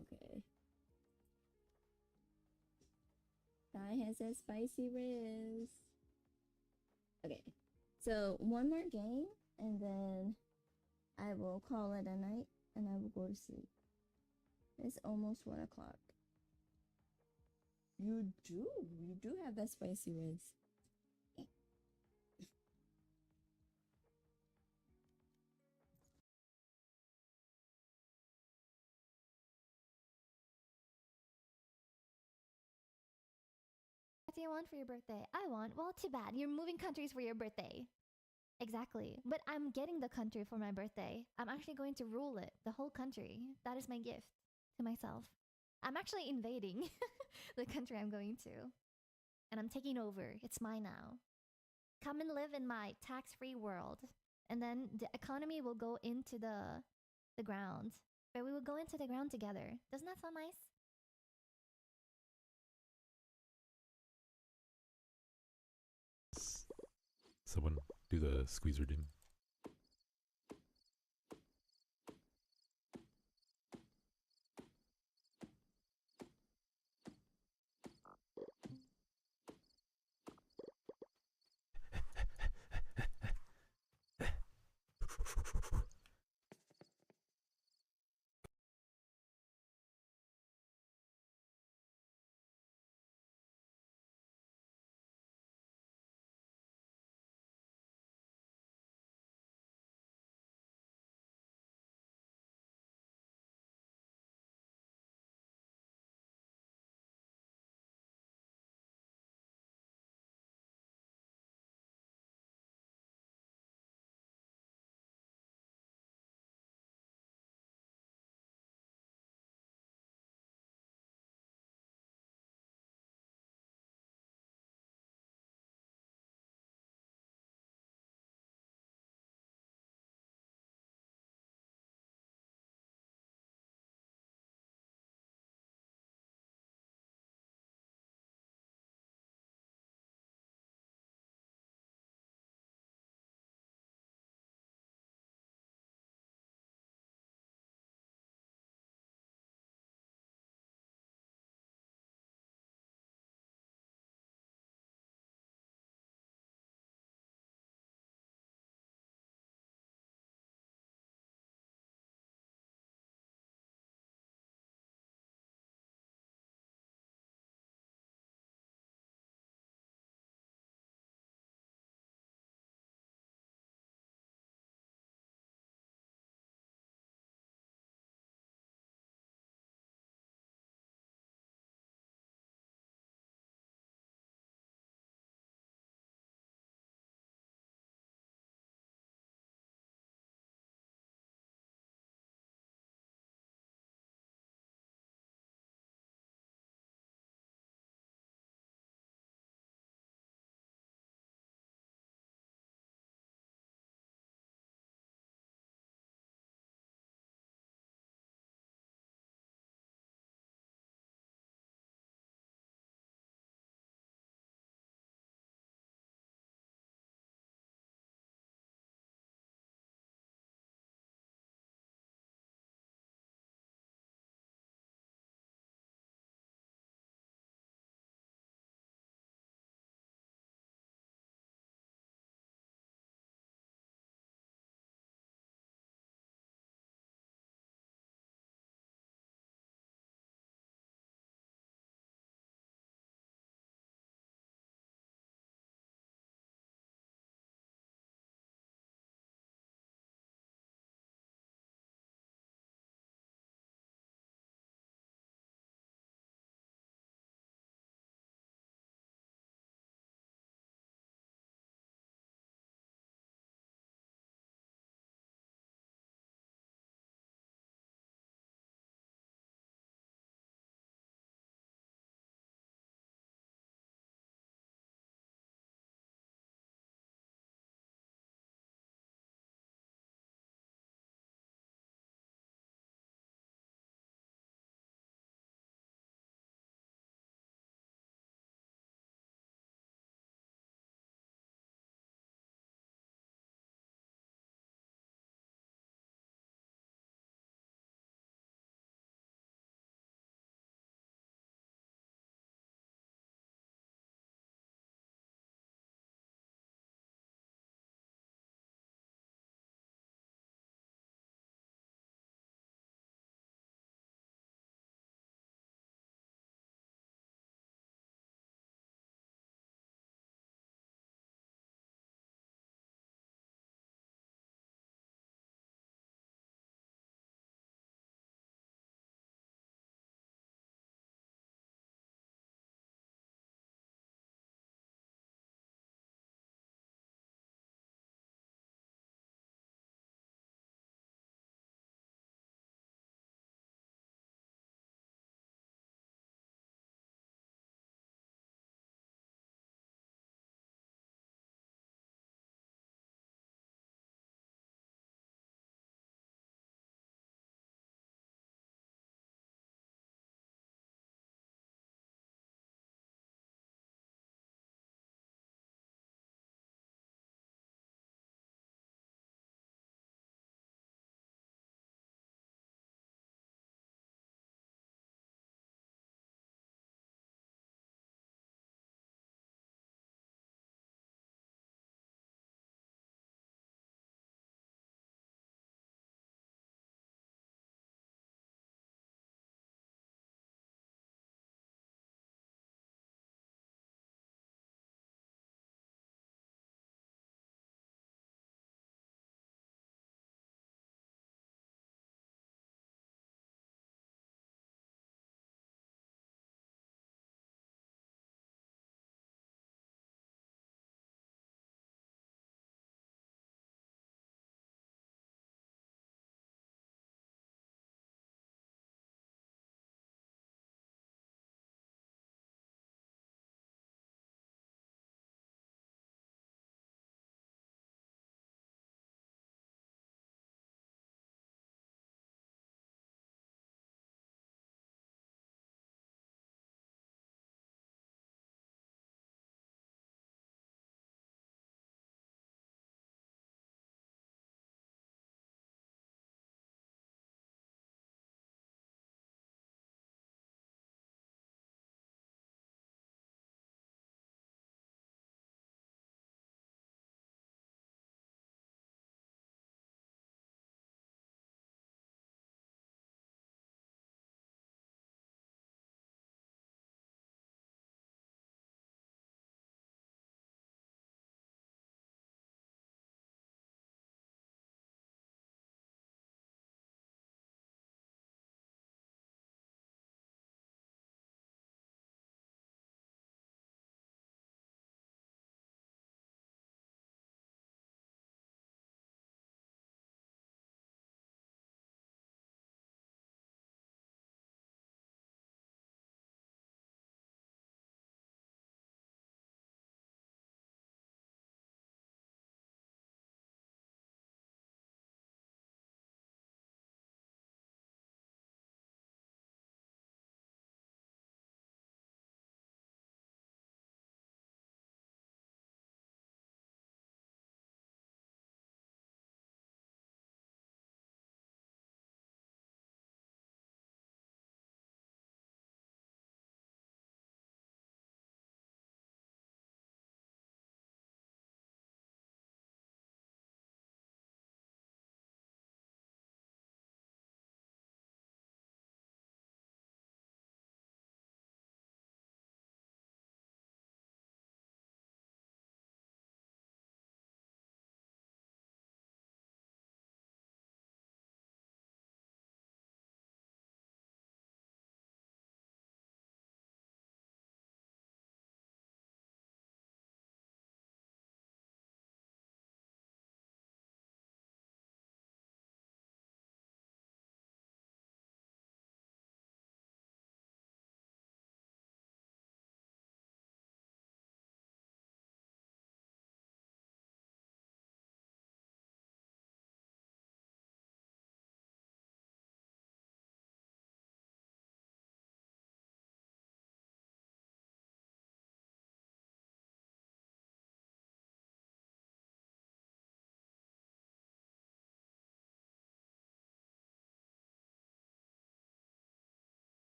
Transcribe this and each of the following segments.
Okay. Guy has a spicy Riz. Okay. So one more game and then I will call it a night and I will go to sleep. It's almost 1 o'clock. You do have that spicy Riz. What do you want for your birthday? I want, well, too bad. You're moving countries for your birthday. Exactly. But I'm getting the country for my birthday. I'm actually going to rule it, the whole country. That is my gift to myself. I'm actually invading the country I'm going to. And I'm taking over. It's mine now. Come and live in my tax-free world. And then the economy will go into the ground. But we will go into the ground together. Doesn't that sound nice? Someone do the squeezer ding.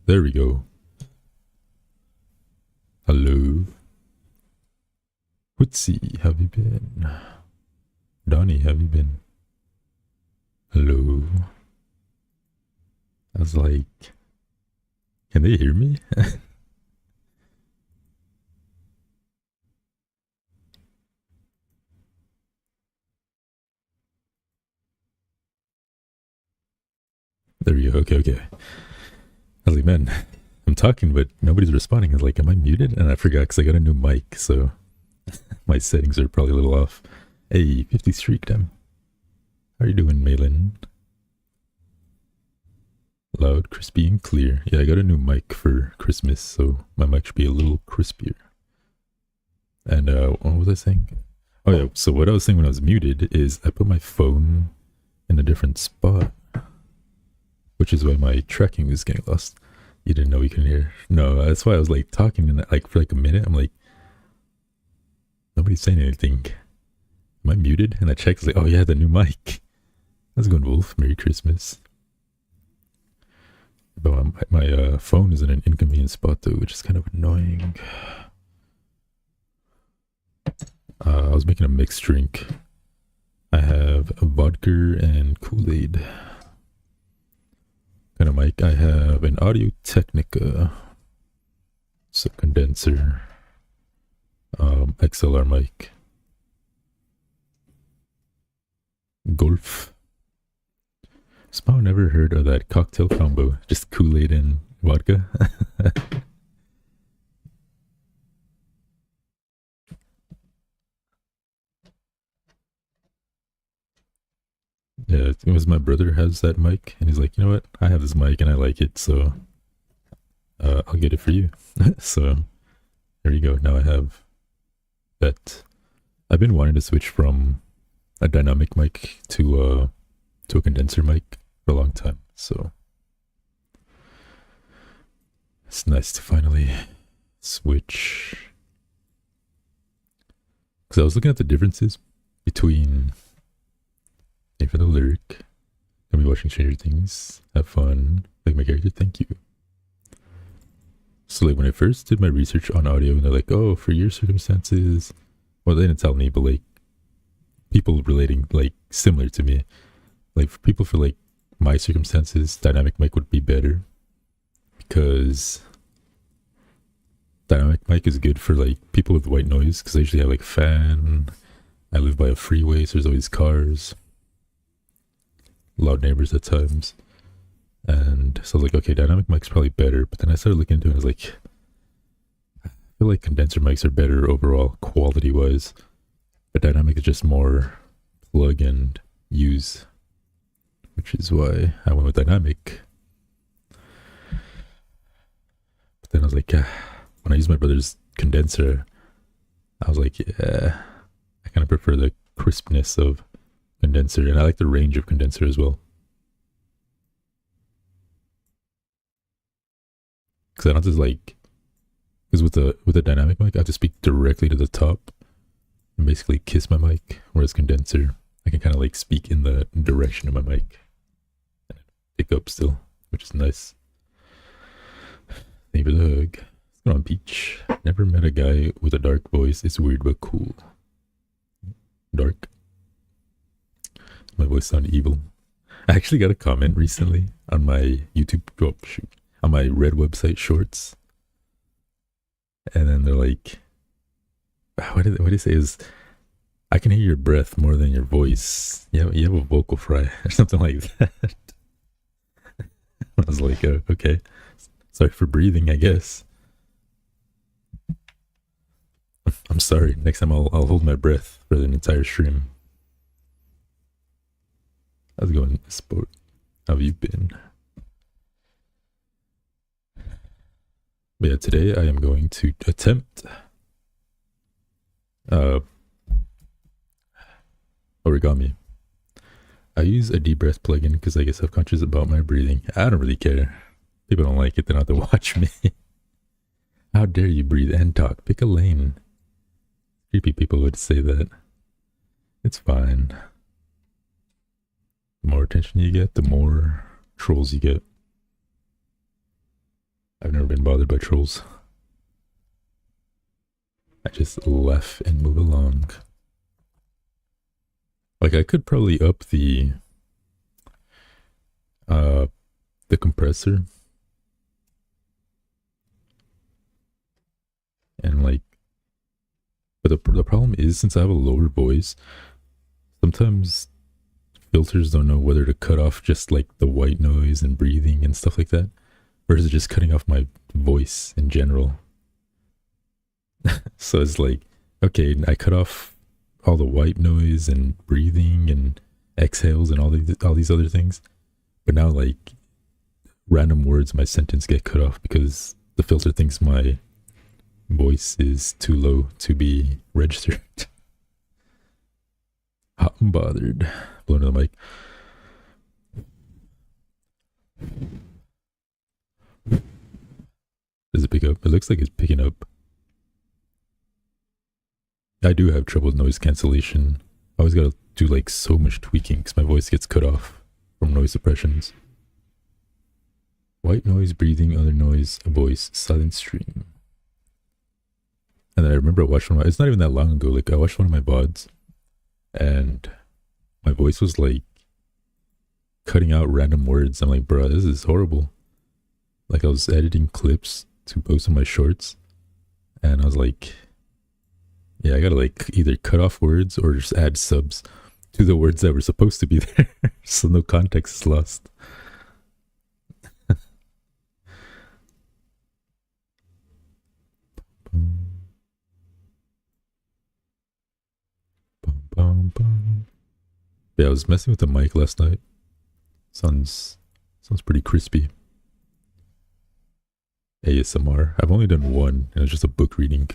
There we go. Hello. Hootsie, have you been? Donnie, have you been? Hello. I was like, can they hear me? There we go. Okay, okay. I was like, man, I'm talking, but nobody's responding. I was like, am I muted? And I forgot because I got a new mic, so my settings are probably a little off. Hey, 50 streak time. How are you doing, Malin? Loud, crispy, and clear. Yeah, I got a new mic for Christmas, so my mic should be a little crispier. And what was I saying? Oh yeah, so what I was saying when I was muted is I put my phone in a different spot, which is why my tracking was getting lost. You didn't know you can hear. No, that's why I was like talking and like for like a minute. I'm like, nobody's saying anything. Am I muted? And I checked. I was like, oh yeah, the new mic. How's it going, Wolf? Merry Christmas. But my phone is in an inconvenient spot though, which is kind of annoying. I was making a mixed drink. I have a vodka and Kool-Aid. Kind of mic. I have an Audio Technica, so condenser, XLR mic, Golf. Somehow never heard of that cocktail combo, just Kool-Aid and vodka. Yeah, it was my brother has that mic, and he's like, you know what? I have this mic and I like it, so I'll get it for you. So there you go. Now I have that. I've been wanting to switch from a dynamic mic to a condenser mic for a long time, so it's nice to finally switch. Because I was looking at the differences between. Thank you for the lyric. I'll be watching Stranger Things. Have fun. Like my character, thank you. So like when I first did my research on audio, and they're like, oh, for your circumstances, well, they didn't tell me, but like people relating like similar to me, like for people for like my circumstances, dynamic mic would be better because dynamic mic is good for like people with white noise because I usually have like fan. I live by a freeway, so there's always cars. Loud neighbors at times, and so I was like, okay, dynamic mic's probably better, but then I started looking into it and I was like, I feel like condenser mics are better overall quality wise, but dynamic is just more plug and use, which is why I went with dynamic. But then I was like, when I used my brother's condenser, I was like, yeah, I kind of prefer the crispness of condenser, and I like the range of condenser as well. Because I don't just like, because with the dynamic mic, I have to speak directly to the top and basically kiss my mic. Whereas condenser, I can kind of like speak in the direction of my mic and pick up still, which is nice. Thank you for the hug. Let's go on beach. Never met a guy with a dark voice. It's weird but cool. Dark. My voice sounded evil. I actually got a comment recently on my YouTube, on my Red website shorts. And then they're like, what did they say is, I can hear your breath more than your voice. You have a vocal fry or something like that. I was like, okay. Sorry for breathing, I guess. I'm sorry. Next time I'll hold my breath for an entire stream. How's it going, sport? How have you been? But yeah, today I am going to attempt origami. I use a deep breath plugin because I get self-conscious about my breathing. I don't really care. People don't like it, they don't have to watch me. How dare you breathe and talk? Pick a lane. Creepy people would say that. It's fine. The more attention you get, the more trolls you get. I've never been bothered by trolls. I just laugh and move along. Like I could probably up uh the compressor and like, but the problem is since I have a lower voice, sometimes filters don't know whether to cut off just like the white noise and breathing and stuff like that, versus just cutting off my voice in general. So it's like, okay, I cut off all the white noise and breathing and exhales and all these other things, but now like random words, my sentence get cut off because the filter thinks my voice is too low to be registered. Hot and bothered. Blowing to the mic. Does it pick up? It looks like it's picking up. I do have trouble with noise cancellation. I always gotta do like so much tweaking because my voice gets cut off from noise suppressions. White noise, breathing, other noise, voice, silent stream. And then I remember I watched it's not even that long ago, like I watched one of my VODs and my voice was like cutting out random words. I'm like, bro, this is horrible. Like I was editing clips to post on my shorts and I was like, yeah, I gotta like either cut off words or just add subs to the words that were supposed to be there so no context is lost. Yeah, I was messing with the mic last night. Sounds pretty crispy. ASMR. I've only done one, and it's just a book reading.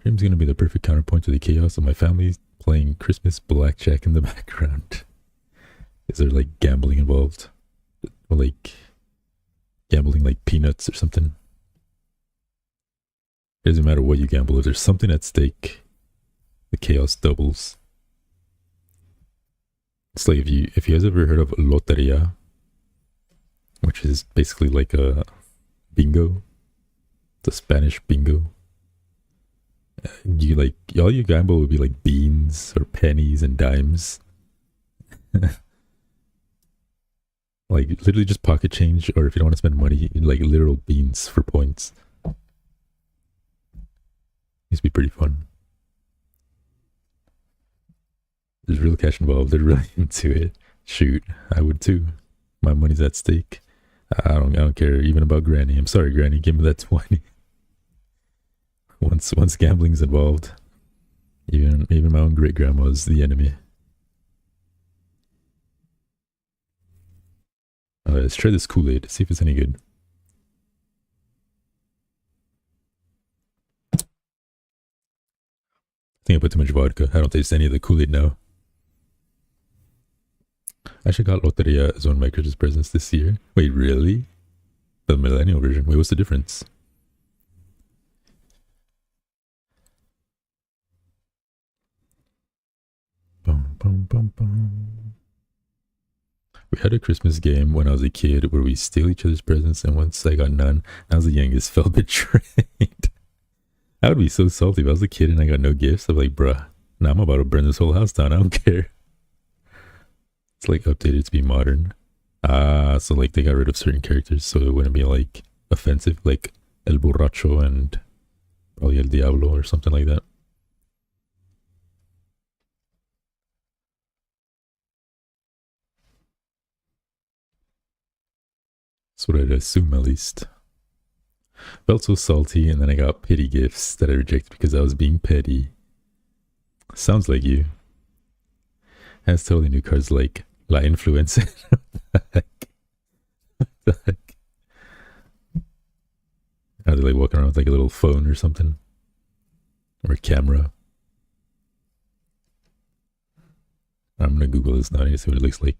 Dream's gonna be the perfect counterpoint to the chaos of my family playing Christmas blackjack in the background. Is there like gambling involved? Or like gambling like peanuts or something? It doesn't matter what you gamble, if there's something at stake, the chaos doubles. It's like if you guys ever heard of loteria, which is basically like a bingo, the Spanish bingo. You like all you gamble would be like beans or pennies and dimes. Like literally just pocket change, or if you don't want to spend money, like literal beans for points. Used to be pretty fun. There's real cash involved. They're really into it. Shoot, I would too. My money's at stake. I don't care even about Granny. I'm sorry, Granny. Give me that 20. Once gambling's involved, even my own great grandma's the enemy. Let's try this Kool-Aid. See if it's any good. I think I put too much vodka. I don't taste any of the Kool-Aid now. I actually got Loteria as one of my Christmas presents this year. Wait, really? The millennial version. Wait, what's the difference? Bum, bum, bum, bum. We had a Christmas game when I was a kid where we steal each other's presents, and once I got none, I was the youngest, felt betrayed. I would be so salty if I was a kid and I got no gifts. I'm like, bruh, now I'm about to burn this whole house down. I don't care. It's like updated to be modern. So like they got rid of certain characters so it wouldn't be like offensive, like El Borracho and probably El Diablo or something like that. That's what I'd assume at least. Felt so salty, and then I got pity gifts that I rejected because I was being petty. Sounds like you. Has totally new cards like La Influencer. What the heck? What the heck? Are they like walking around with like a little phone or something? Or a camera? I'm gonna Google this now to see what it looks like.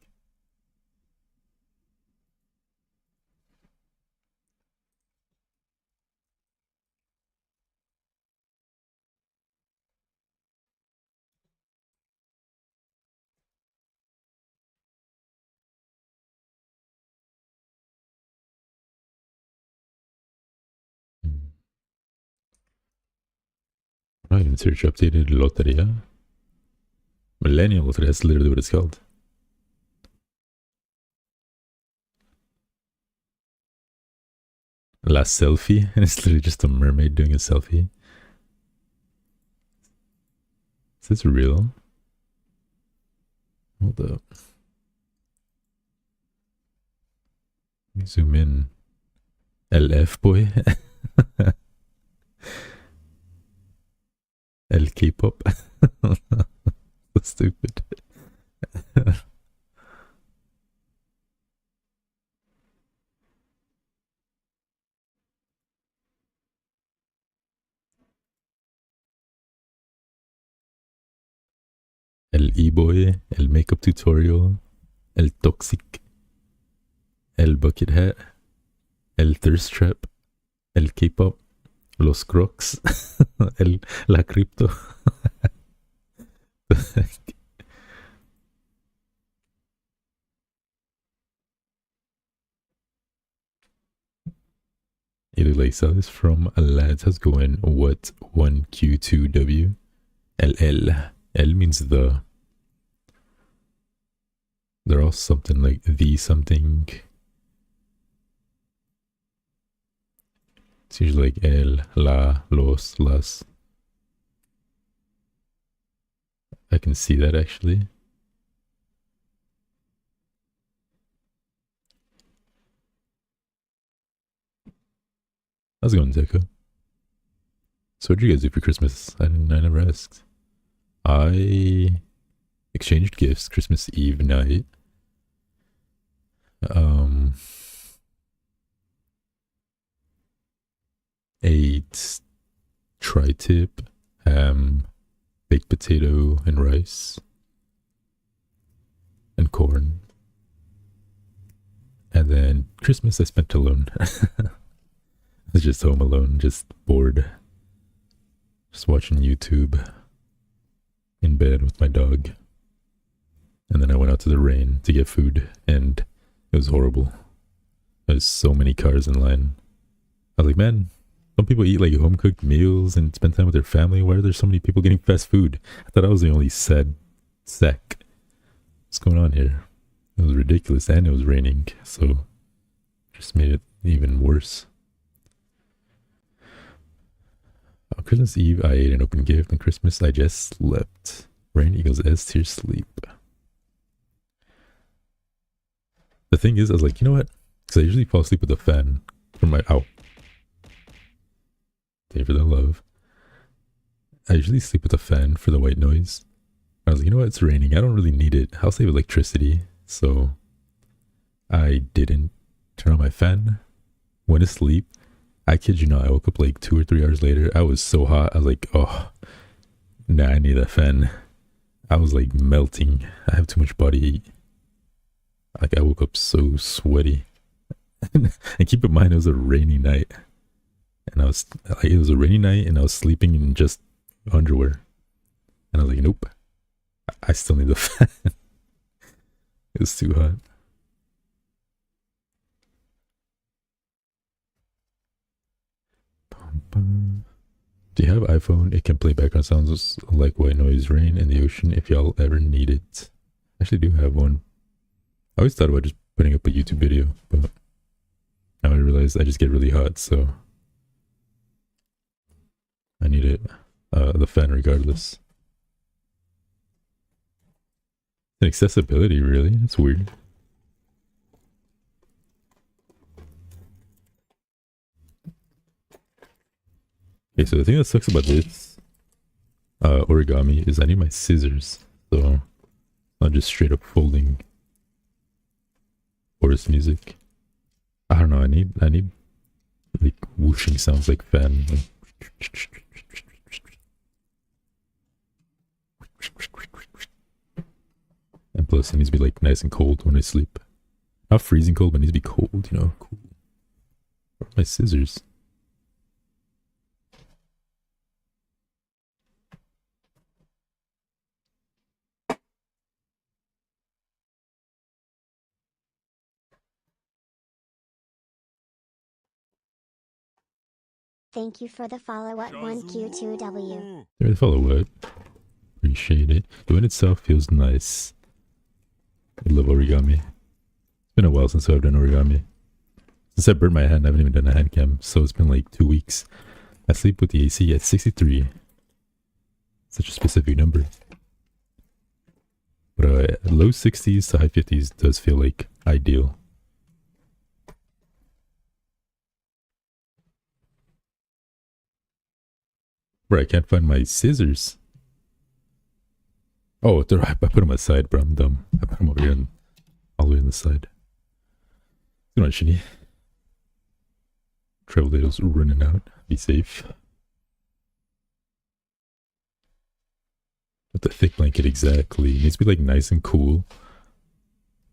I don't even search updated Loteria. Millennial Loteria, that's literally what it's called. La selfie, and it's literally just a mermaid doing a selfie. Is this real? Hold up. Let me zoom in. LF boy. El K-pop. So stupid. El E-boy, el makeup tutorial, el toxic, el bucket hat, el thirst trap, el K-pop, los crocs, la crypto. Elisa is from Lads. How's going? What 1Q2W? LL. L means the. They're all something like the something. It's usually like el, la, los, las. I can see that actually. How's it going, Deco? So what'd you guys do for Christmas? I never asked. I exchanged gifts Christmas Eve night. Ate tri-tip, ham, baked potato and rice, and corn. And then Christmas I spent alone. I was just home alone, just bored. Just watching YouTube in bed with my dog. And then I went out to the rain to get food, and it was horrible. There's so many cars in line. I was like, man, some people eat like home cooked meals and spend time with their family. Why are there so many people getting fast food? I thought I was the only sad sack. What's going on here? It was ridiculous, and it was raining, so just made it even worse. On Christmas Eve, I ate an open gift. On Christmas, I just slept. Rain equals S tier sleep. The thing is, I was like, you know what? Because I usually fall asleep with a fan from my ow. Thank you for the love. I usually sleep with a fan for the white noise. I was like, you know what? It's raining. I don't really need it. I'll save electricity. So I didn't turn on my fan. Went to sleep. I kid you not. I woke up like 2 or 3 hours later. I was so hot. I was like, oh, nah, I need that fan. I was like melting. I have too much body heat. Like I woke up so sweaty. And keep in mind, it was a rainy night. And it was a rainy night and I was sleeping in just underwear. And I was like, nope. I still need the fan. It was too hot. Do you have iPhone? It can play background sounds like white noise, rain, and the ocean if y'all ever need it. I actually do have one. I always thought about just putting up a YouTube video, but now I realize I just get really hot, so I need it. The fan regardless. Accessibility, really? That's weird. Okay, so the thing that sucks about this origami is I need my scissors, so not just straight up folding chorus music. I don't know. I need like whooshing sounds like fan. And plus, it needs to be like nice and cold when I sleep. Not freezing cold, but it needs to be cold. You know, cool. Where are my scissors? Thank you for the follow at 1Q2W. There, follow up. Appreciate it. Doing itself feels nice. I love origami. It's been a while since I've done origami. Since I burned my hand, I haven't even done a hand cam, so it's been like 2 weeks. I sleep with the AC at 63. Such a specific number. But low 60s to high 50s does feel like ideal. Bro, I can't find my scissors. Oh, they're right. I put them aside, bro. I'm dumb. I put them over here all the way on the side. Come on, Shinny. Travel data's running out. Be safe. With the thick blanket, exactly. It needs to be like nice and cool.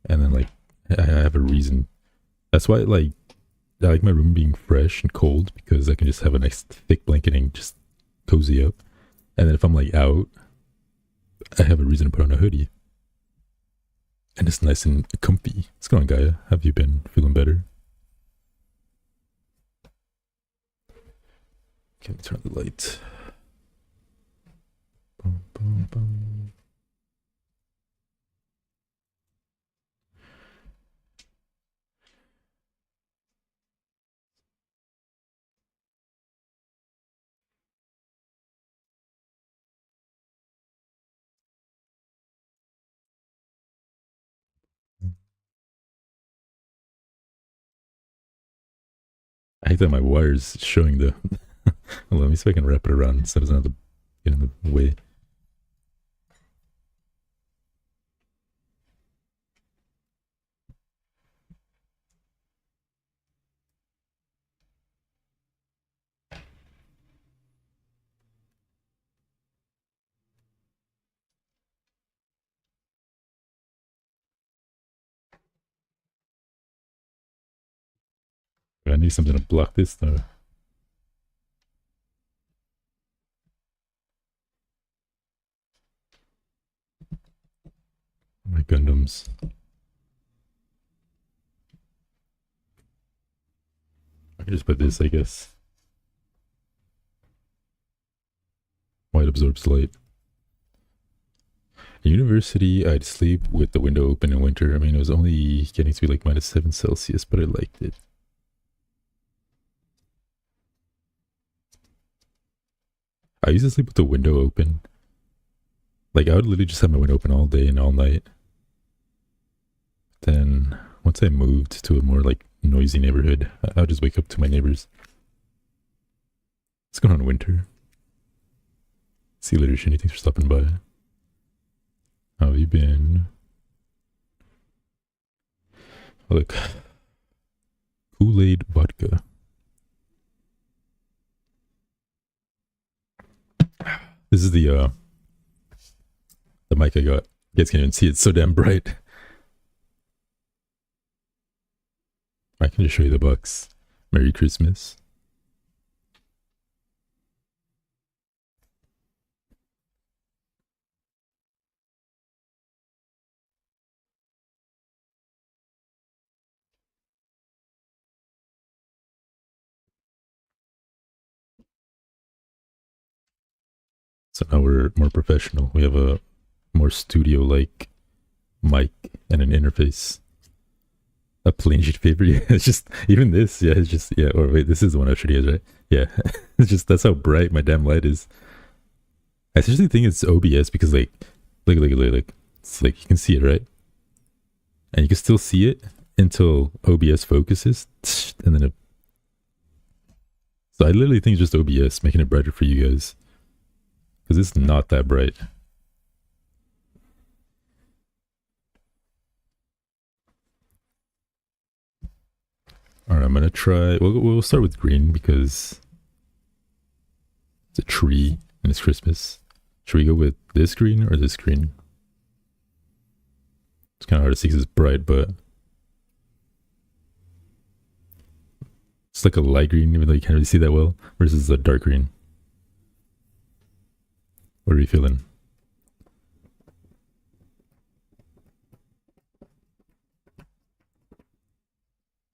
And then like, I have a reason. That's why like, I like my room being fresh and cold because I can just have a nice thick blanket and just cozy up. And then if I'm like out, I have a reason to put on a hoodie. And it's nice and comfy. What's going on, Gaia? Have you been feeling better? Okay, let me turn the light. Boom, boom, boom. I hate that my wire's showing the... Well, let me see if I can wrap it around so it doesn't have to get in the way. I need something to block this though. My Gundams. I can just put this, I guess. White absorbs light. In university, I'd sleep with the window open in winter. I mean, it was only getting to be like -7 Celsius, but I liked it. I used to sleep with the window open. Like, I would literally just have my window open all day and all night. Then, once I moved to a more, like, noisy neighborhood, I would just wake up to my neighbors. What's going on, Winter? See you later, Shinny. Thanks for stopping by. How have you been? Oh, look. Kool-Aid vodka. This is the mic I got. You guys can't even see it. It's so damn bright. I can just show you the box. Merry Christmas. So now we're more professional. We have a more studio-like mic and an interface. A plain sheet of paper. Yeah, it's just even this. Yeah, it's just Or wait, this is the one I showed you guys, right? Yeah, it's just that's how bright my damn light is. I seriously think it's OBS because like, look. It's like you can see it, right? And you can still see it until OBS focuses, and then it. So I literally think it's just OBS making it brighter for you guys. Because it's not that bright. Alright, I'm gonna try... We'll start with green because... it's a tree and it's Christmas. Should we go with this green or this green? It's kind of hard to see because it's bright, but... it's like a light green, even though you can't really see that well, versus a dark green. What are you feeling?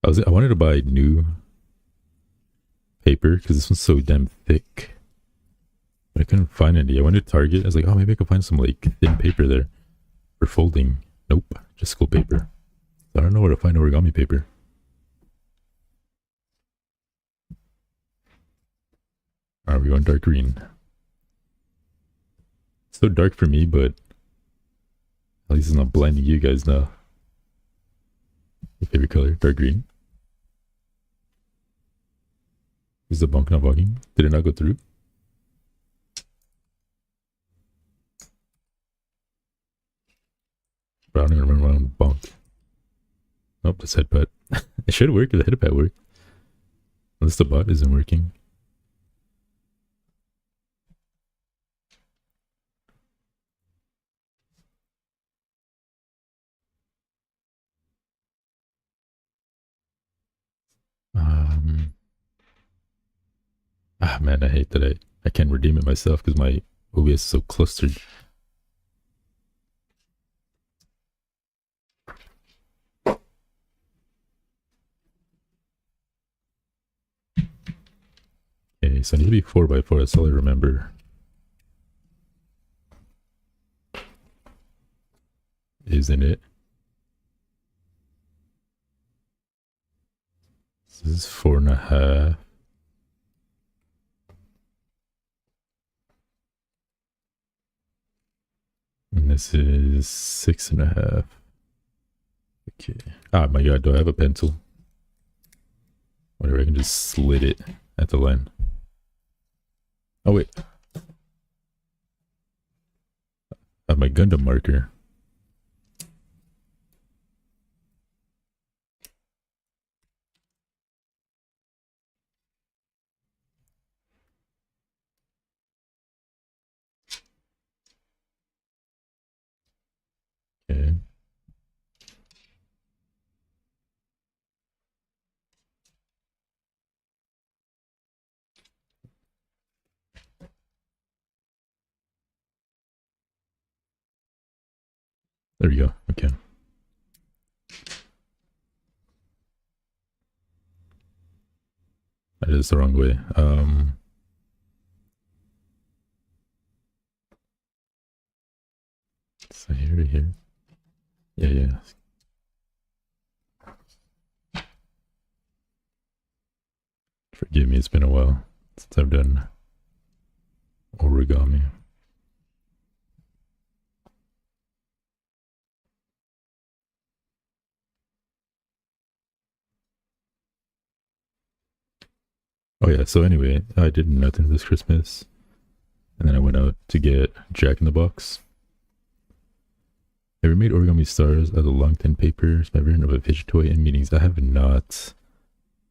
I wanted to buy new paper because this one's so damn thick. But I couldn't find any. I went to Target. I was like, oh, maybe I could find some like thin paper there for folding. Nope, just school paper. I don't know where to find origami paper. Alright, we're going dark green. It's so dark for me, but at least it's not blinding you guys now. Your favorite color, dark green. Is the bunk not bugging? Did it not go through? But I don't even remember my own bunk. Nope, this headbutt. It should work if the headbutt worked. Unless the bot isn't working. Ah man, I hate that I can't redeem it myself because my OBS is so clustered. Okay, so I need to be 4x4, that's all I remember. Isn't it? This is 4.5. And this is 6.5. Okay. Ah, my god, do I have a pencil? Whatever, I can just slit it at the line. Oh, wait. I have my Gundam marker. Okay. There we go. Okay. I did this the wrong way. So here to here. Yeah. Forgive me, it's been a while since I've done origami. Oh yeah, so anyway, I did nothing this Christmas. And then I went out to get Jack in the Box. Ever made origami stars out of long thin paper, my version of a fidget toy in meetings? I have not.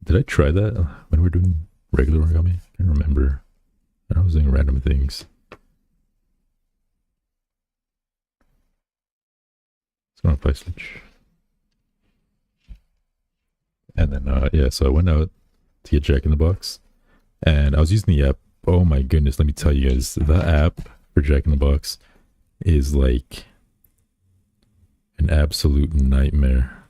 Did I try that when we were doing regular origami? I can't remember. I was doing random things. It's going to switch. And then, yeah, so I went out to get Jack in the Box. And I was using the app. Oh my goodness, let me tell you guys. That app for Jack in the Box is like an absolute nightmare.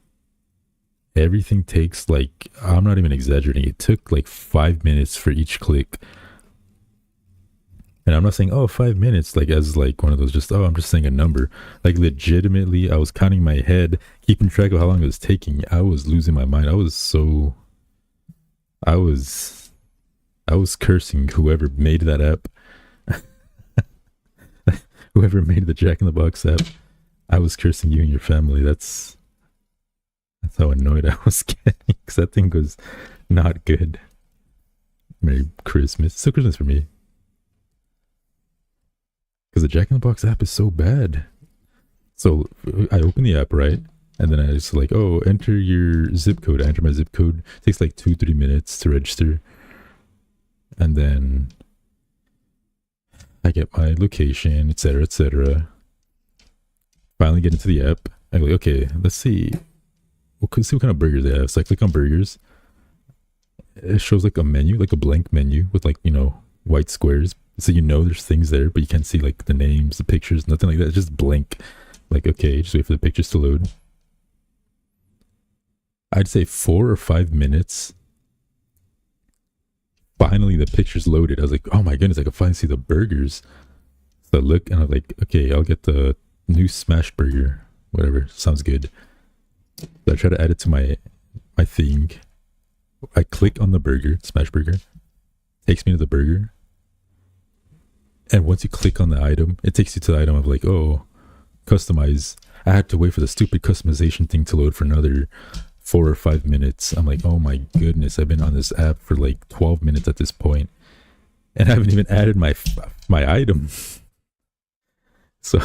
Everything takes like, I'm not even exaggerating, it took like 5 minutes for each click. And I'm not saying, oh, 5 minutes, like as like one of those just, oh, I'm just saying a number. Like legitimately, I was counting my head, keeping track of how long it was taking. I was losing my mind. I was cursing whoever made that app. Whoever made the Jack in the Box app. I was cursing you and your family. That's how annoyed I was getting, because that thing was not good. Merry Christmas. It's still Christmas for me. Because the Jack in the Box app is so bad. So I open the app, right? And then I just like, oh, enter your zip code. I enter my zip code. It takes like 2-3 minutes to register. And then I get my location, etc., etc. Finally get into the app. I go, okay, let's see. We'll see what kind of burgers they have. So I click on burgers. It shows like a menu, like a blank menu with like, you know, white squares. So you know there's things there, but you can't see like the names, the pictures, nothing like that. It's just blank. Like, okay, just wait for the pictures to load. I'd say 4 or 5 minutes. finally the picture's loaded. I was like, oh my goodness, I can finally see the burgers. So I look and I'm like, okay, I'll get the new smash burger. Whatever, sounds good. So I try to add it to my thing. I click on the burger, smash burger. Takes me to the burger. And once you click on the item, it takes you to the item of like, oh, customize. I had to wait for the stupid customization thing to load for another 4 or 5 minutes. I'm like, oh my goodness, I've been on this app for like 12 minutes at this point, and I haven't even added my item. So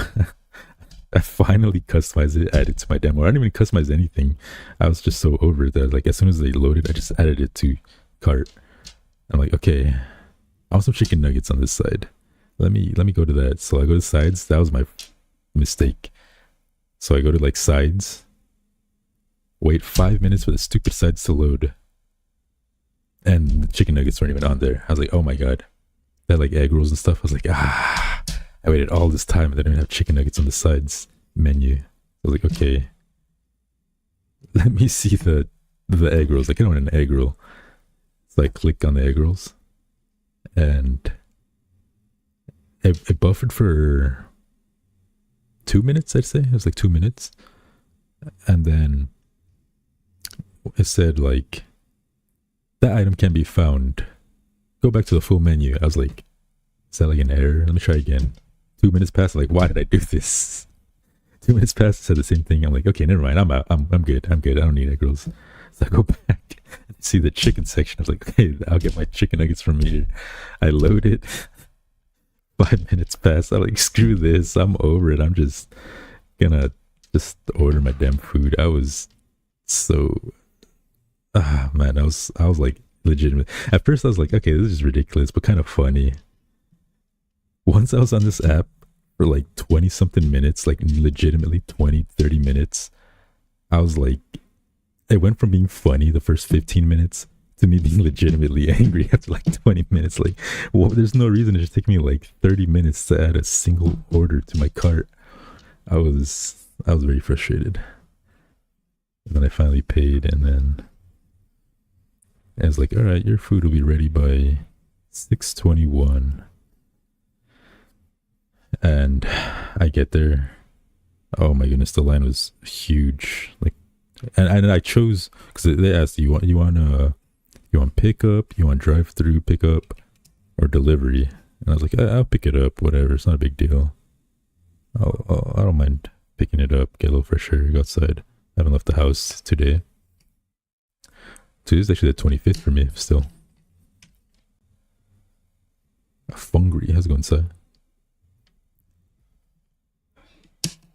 I finally customized it, added it to my demo. I didn't even customize anything. I was just so over it that like as soon as they loaded, I just added it to cart. I'm like, okay, I want some chicken nuggets on this side. Let me go to that. So I go to sides. That was my mistake. So I go to like sides. Wait 5 minutes for the stupid sides to load. And the chicken nuggets weren't even on there. I was like, oh my god. They had like egg rolls and stuff. I was like, I waited all this time and they didn't have chicken nuggets on the sides menu. I was like, okay. Let me see the egg rolls. Like, I don't want an egg roll. So I click on the egg rolls. And it buffered for 2 minutes, I'd say. It was like 2 minutes. And then it said like, that item can be found. Go back to the full menu. I was like, is that like an error? Let me try again. 2 minutes passed. Like, why did I do this? 2 minutes passed. It said the same thing. I'm like, okay, never mind. I'm out. I'm good. I'm good. I don't need egg rolls. So I go back and see the chicken section. I was like, okay, I'll get my chicken nuggets from here. I load it. 5 minutes passed. I'm like, screw this. I'm over it. I'm just gonna just order my damn food. I was so man, I was like legitimate. At first I was like, okay, this is ridiculous, but kind of funny. Once I was on this app for like 20 something minutes, like legitimately 20-30 minutes, I was like, it went from being funny the first 15 minutes to me being legitimately angry after like 20 minutes. Like, well, there's no reason it should take me like 30 minutes to add a single order to my cart. I was very frustrated. And then I finally paid, and then I was like, all right, your food will be ready by 6:21. And I get there. Oh my goodness, the line was huge. Like, and I chose, because they asked, you want pickup, you want drive-through pickup, or delivery? And I was like, I'll pick it up, whatever. It's not a big deal. I don't mind picking it up, get a little fresh air, go outside. I haven't left the house today. Today's actually the 25th for me, still. Fungry, how's it going inside?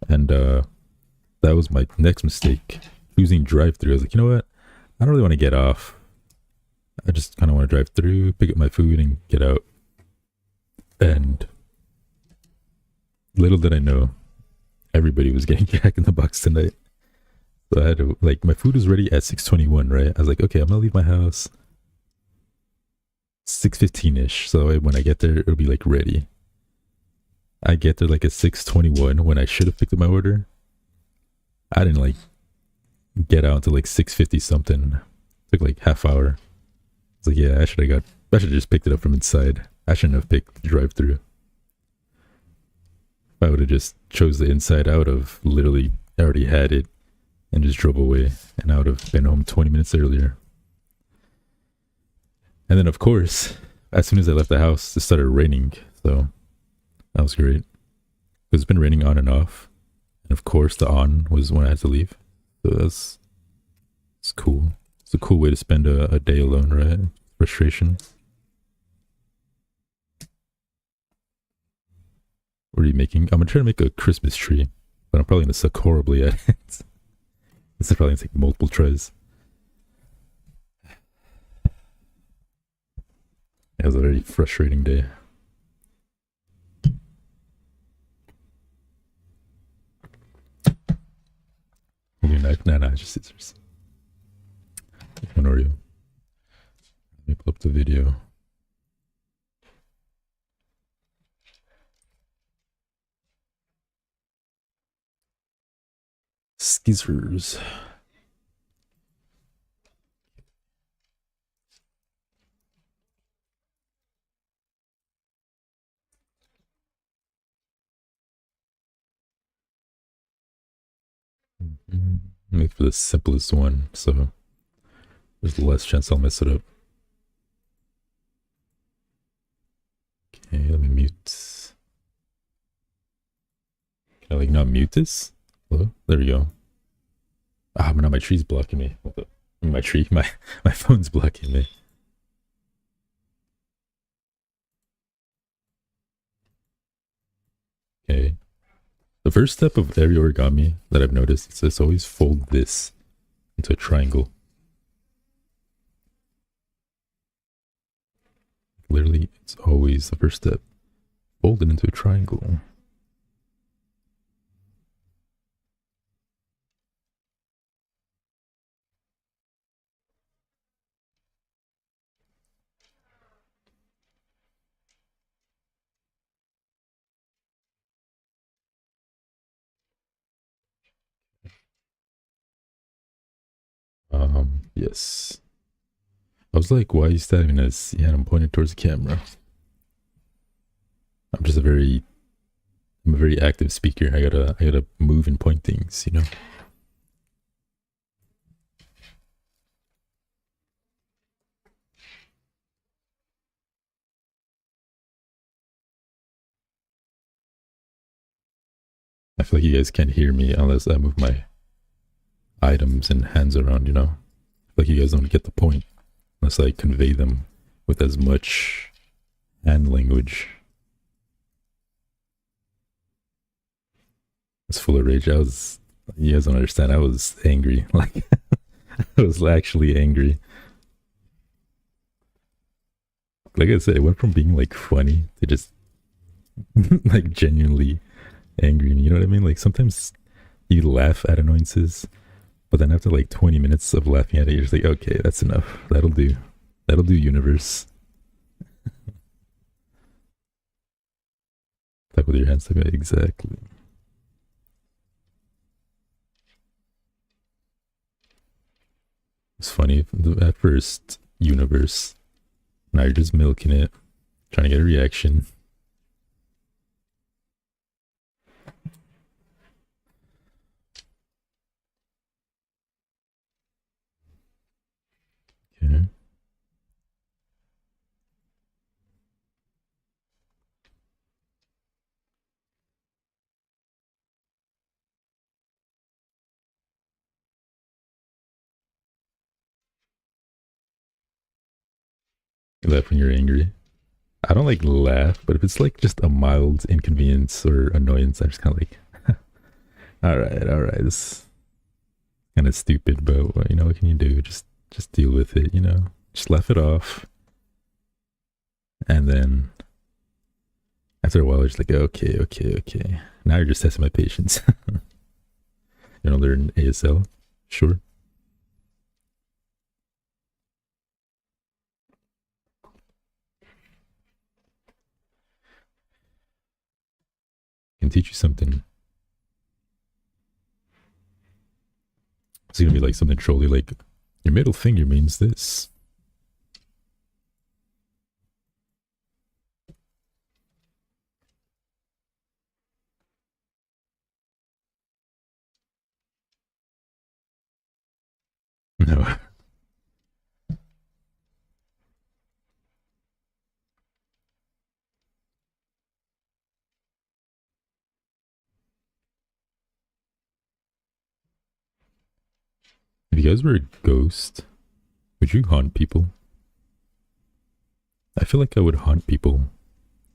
And that was my next mistake, choosing drive-through. I was like, you know what? I don't really want to get off. I just kind of want to drive through, pick up my food, and get out. And little did I know, everybody was getting Jack in the Box tonight. So I had to, like, my food was ready at 6:21, right? I was like, okay, I'm gonna leave my house 6:15ish. So when I get there, it'll be like ready. I get there like at 6:21 when I should have picked up my order. I didn't like get out until like 6:50 something. Took like half hour. It's like, yeah, I should have just picked it up from inside. I shouldn't have picked the drive-through. If I would have just chose the inside, I would have literally already had it and just drove away, and I would have been home 20 minutes earlier. And then, of course, as soon as I left the house, it started raining. So that was great. It's been raining on and off. And of course, the on was when I had to leave. So it's cool. It's a cool way to spend a day alone, right? Frustration. What are you making? I'm going to try to make a Christmas tree, but I'm probably going to suck horribly at it. This is probably going to take multiple tries. It was a very frustrating day. Your knife? Nah, just scissors. One Oreo. Let me pull up the video. Skizzers. Make for the simplest one, so there's less chance I'll mess it up. Okay, let me mute. Can I like not mute this? Hello? There we go. Ah, but now my tree's blocking me. What the? My tree, my phone's blocking me. Okay. The first step of every origami that I've noticed is always fold this into a triangle. Literally, it's always the first step. Fold it into a triangle. Yes. I was like, why are you stabbing us? Yeah, I'm pointed towards the camera. I'm a very active speaker. I gotta move and point things, you know? I feel like you guys can't hear me unless I move my items and hands around, you know? I feel like you guys don't get the point unless I convey them with as much hand language. It's full of rage. You guys don't understand. I was angry. Like, I was actually angry. Like I said, it went from being like funny to just like genuinely angry. You know what I mean? Like sometimes you laugh at annoyances, but then after like 20 minutes of laughing at it, you're just like, okay, that's enough. That'll do. That'll do, universe. Talk with your hands. Exactly. It's funny at first, universe. Now you're just milking it, trying to get a reaction. Okay. You laugh when you're angry. I don't like laugh, but if it's like just a mild inconvenience or annoyance, I'm just kind of like, all right, this kind of stupid, but you know, what can you do? Just deal with it, you know? Just laugh it off. And then after a while, it's like, okay. Now you're just testing my patience. You know, learn ASL? Sure. Can teach you something. It's gonna be like something trolly like, your middle finger means this. No. If you guys were a ghost, would you haunt people? I feel like I would haunt people.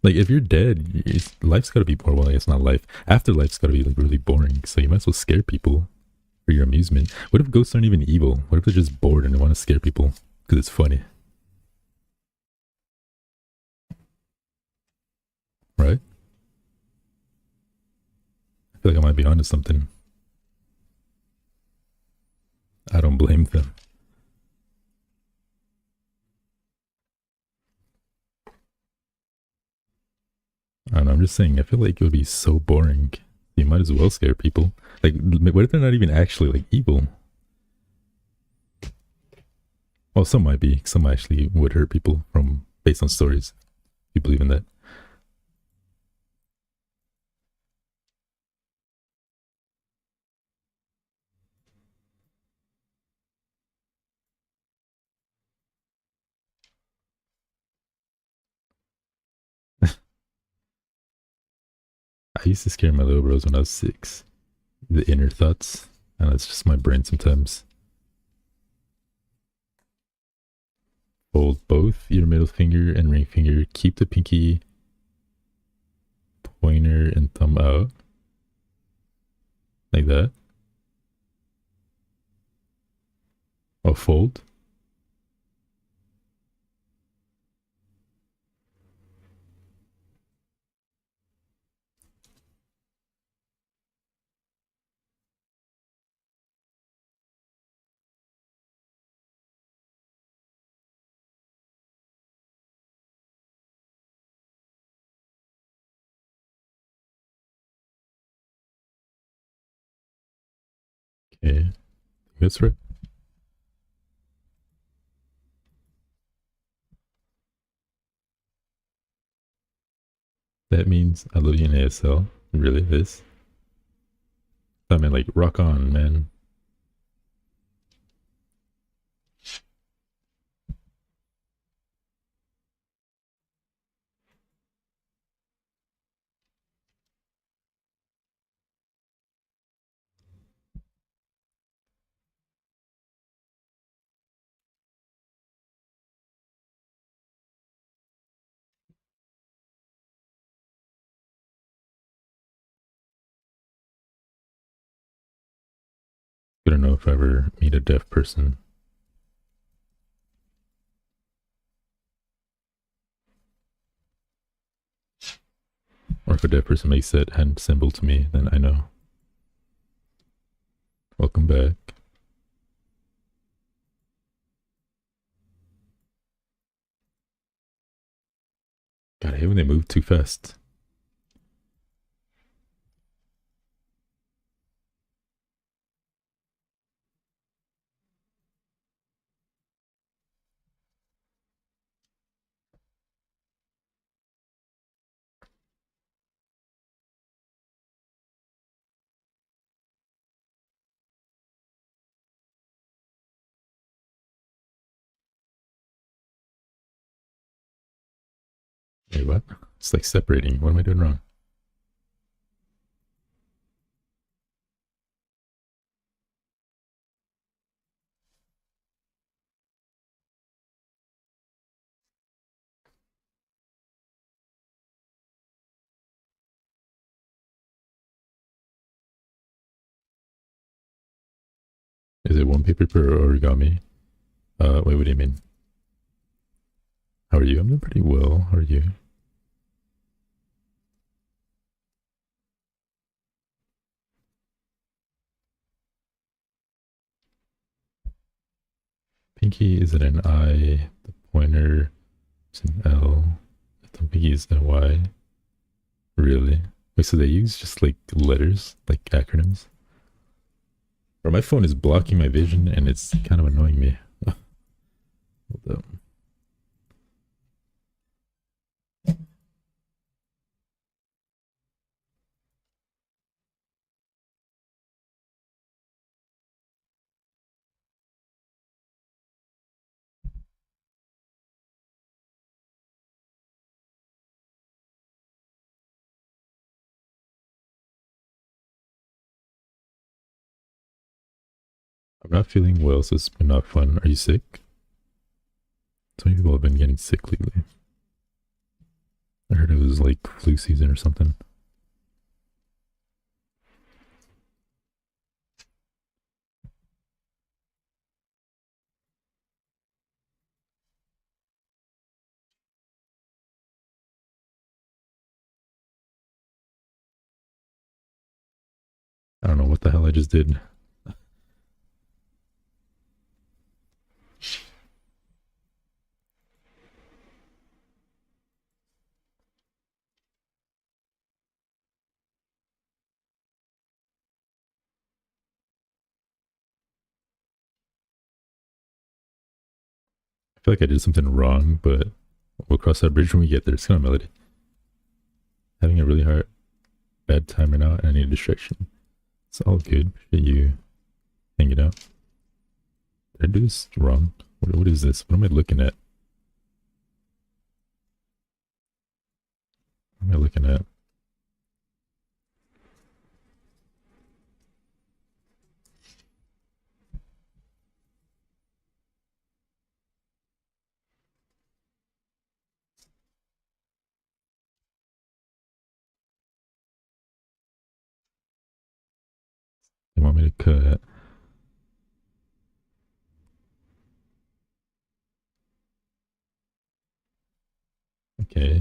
Like, if you're dead, life's gotta be boring. Well, I guess not life. Afterlife's gotta be, like, really boring. So you might as well scare people for your amusement. What if ghosts aren't even evil? What if they're just bored and they want to scare people? Because it's funny. Right? I feel like I might be onto something. I don't blame them. I don't know, I'm just saying, I feel like it would be so boring. You might as well scare people. Like, what if they're not even actually, like, evil? Well, some might be. Some actually would hurt people from based on stories. You believe in that? used to scare my little bros when I was 6. The inner thoughts. And it's just my brain sometimes. Fold both your middle finger and ring finger. Keep the pinky, pointer, and thumb out. Like that. Oh, fold. Okay, that's right. That means I love you in ASL. Really, this? I mean, like, rock on, man. I don't know if I ever meet a deaf person. Or if a deaf person makes that hand symbol to me, then I know. Welcome back. God, I hate when they move too fast. Wait, what? It's like separating. What am I doing wrong? Is it one paper per origami? Wait, what do you mean? How are you? I'm doing pretty well. How are you? Pinky is an I. The pointer is an L. The thumb pinky is a Y. Really? Wait, so they use just like letters, like acronyms? Bro, my phone is blocking my vision and it's kind of annoying me. Hold up. I'm not feeling well, so it's been not fun. Are you sick? So many people have been getting sick lately. I heard it was like flu season or something. I don't know what the hell I just did. I feel like I did something wrong, but we'll cross that bridge when we get there. It's kind of melody. Having a really bad time right now, and I need a distraction. It's all good. Appreciate you hanging out. Did I do this wrong? What is this? What am I looking at? What am I looking at? They want me to cut. Okay.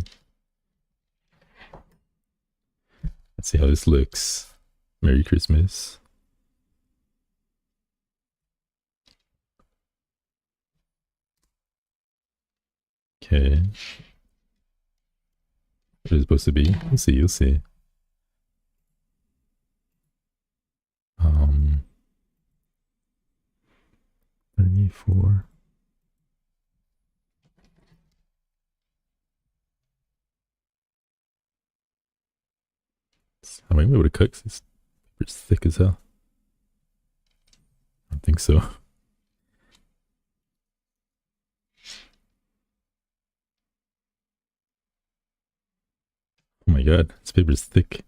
Let's see how this looks. Merry Christmas. Okay. What is it supposed to be? You'll see, you'll see. 34. I might be able to cook this. It's thick as hell. I don't think so. Oh my god, this paper is thick.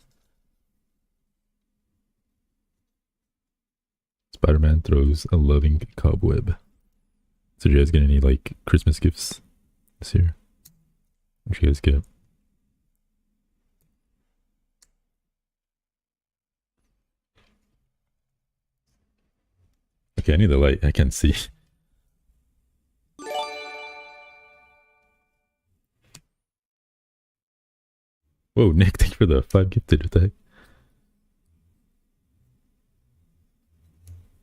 Spider-Man throws a loving cobweb. So do you guys get any like Christmas gifts this year? What did you guys get? Okay, I need the light. I can't see. Whoa, Nick, thank you for the 5 gifted. What the heck?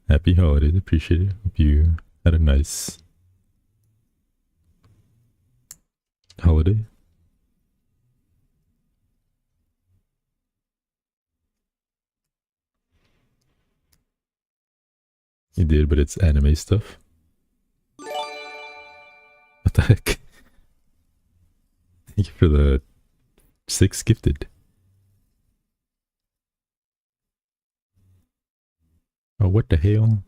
Happy holidays. Appreciate it. Hope you had a nice holiday. You did, but it's anime stuff. What the heck? Thank you for the 6 gifted. Oh, what the hell?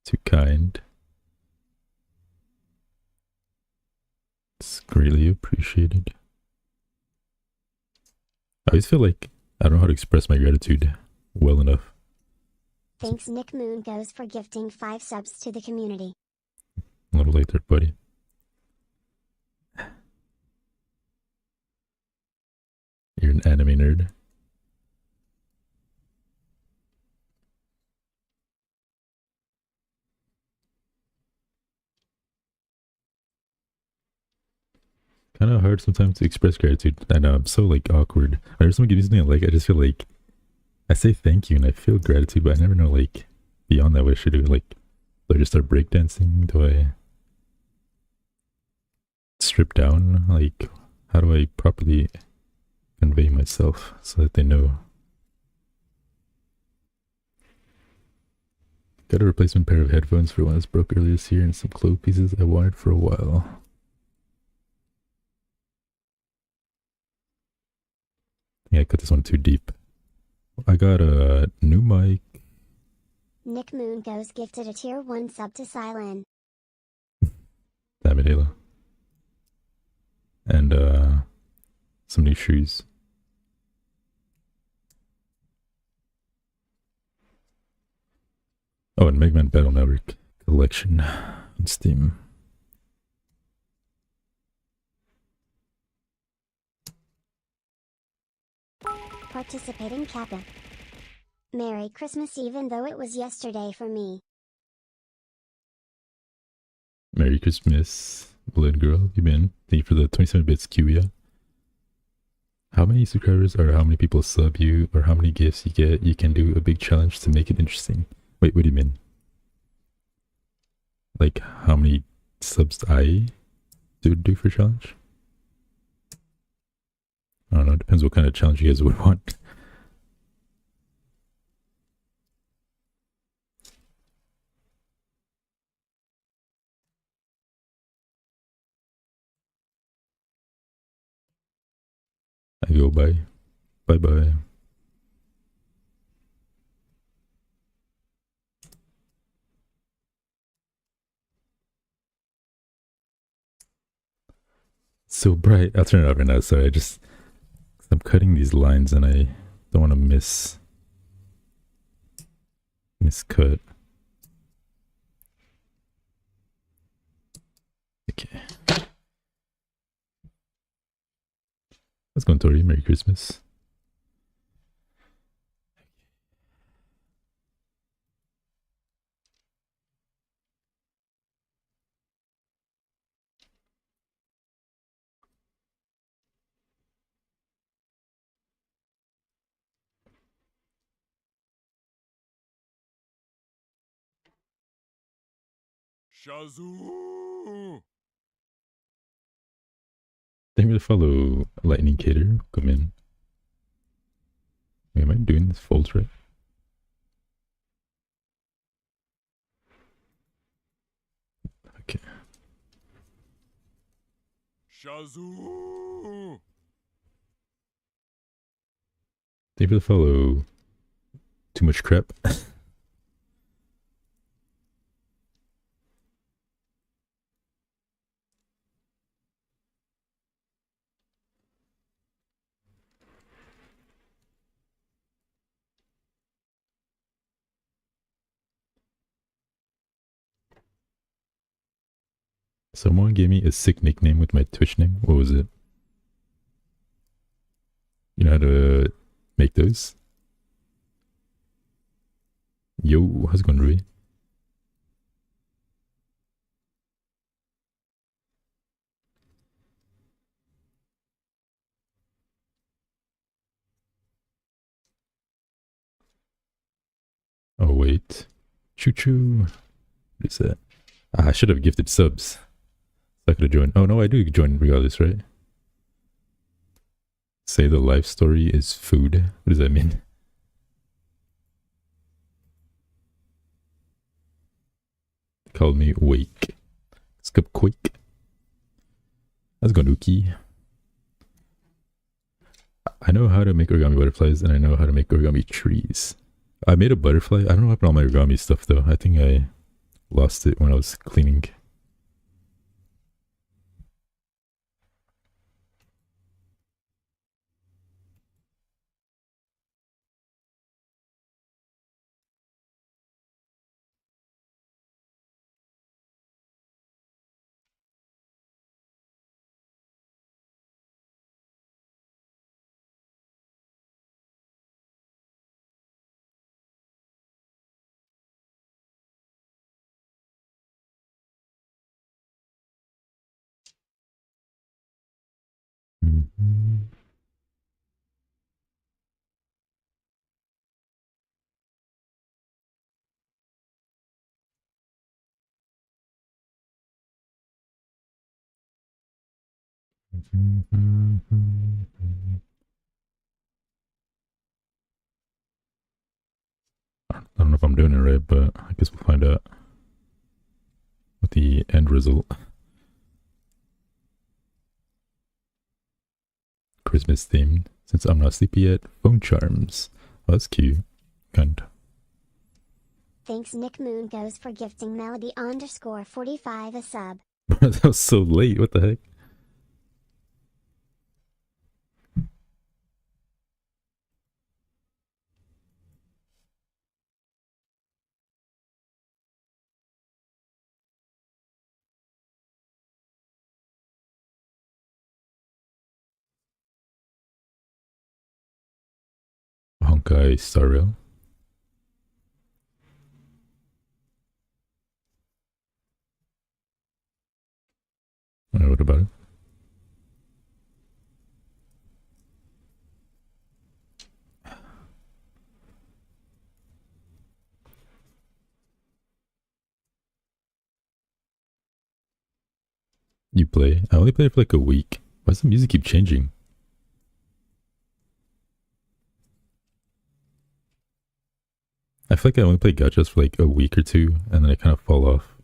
Too kind. It's greatly appreciated. I always feel like I don't know how to express my gratitude well enough. Thanks Nick Moon goes for gifting 5 subs to the community. A little late there, buddy. You're an anime nerd. Kind of hard sometimes to express gratitude. I know, I'm so like awkward. Whenever someone gives me something I like, I just feel like I say thank you and I feel gratitude, but I never know like beyond that what I should do. Like, do I just start breakdancing? Do I strip down? Like, how do I properly convey myself so that they know? Got a replacement pair of headphones for one that's broke earlier this year and some clothes pieces I wanted for a while. I think I cut this one too deep. I got a new mic. Nick Moon goes gifted a tier 1 sub to Silent. Damn it, Ayla. And some new shoes. Oh, and Mega Man Battle Network collection on Steam. Participating Kappa. Merry Christmas even though it was yesterday for me. Merry Christmas, Blood Girl. How have you been? Thank you for the 27 bits, Qia. How many subscribers or how many people sub you or how many gifts you get? You can do a big challenge to make it interesting. Wait, what do you mean? Like how many subs I do for challenge? I don't know, it depends what kind of challenge you guys would want. I go bye. Bye bye. So bright. I'll turn it off right now. Sorry, I'm cutting these lines and I don't want to miscut. Okay. Let's go, Tori. Merry Christmas. Shazoo! Thank you to follow Lightning Cater. Come in. Wait, am I doing this folds right? Okay. Shazoo! Thank you for the follow. Too much crap. Someone gave me a sick nickname with my Twitch name. What was it? You know how to make those? Yo, how's it going, Rui? Oh, wait. Choo choo. What is that? Ah, I should have gifted subs. I could have joined. Oh, no, I do join regardless, right? Say the life story is food. What does that mean? Call me Wake. Cupquake. How's it going, Uki? I know how to make origami butterflies and I know how to make origami trees. I made a butterfly. I don't know what happened to all my origami stuff though. I think I lost it when I was cleaning. Mm-hmm. I don't know if I'm doing it right, but I guess we'll find out with the end result. Christmas themed. Since I'm not sleepy yet, phone charms. Oh, that's cute. Kind. Thanks Nick Moon goes for gifting Melody underscore 45 a sub. That was so late. What the heck? Honkai Star Rail. What about it? You play? I only played for like a week. Why does the music keep changing? I feel like I only play gachas for like a week or two, and then I kind of fall off.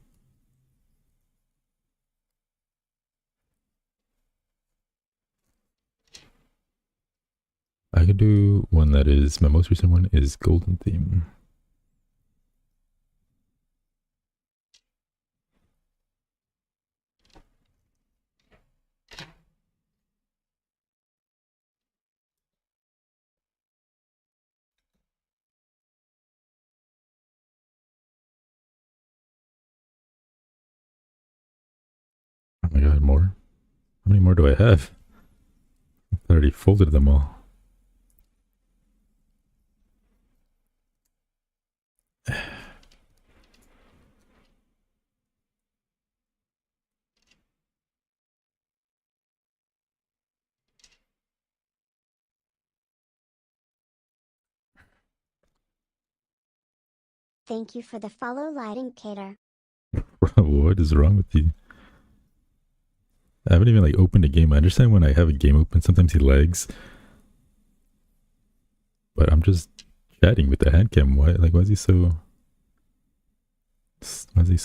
I could do one that is, my most recent one is Golden Theme. Oh my god, more? How many more do I have? I already folded them all. Thank you for the follow lighting cater. What is wrong with you? I haven't even like opened a game. I understand when I have a game open, sometimes he lags. But I'm just chatting with the hand cam. Why is he so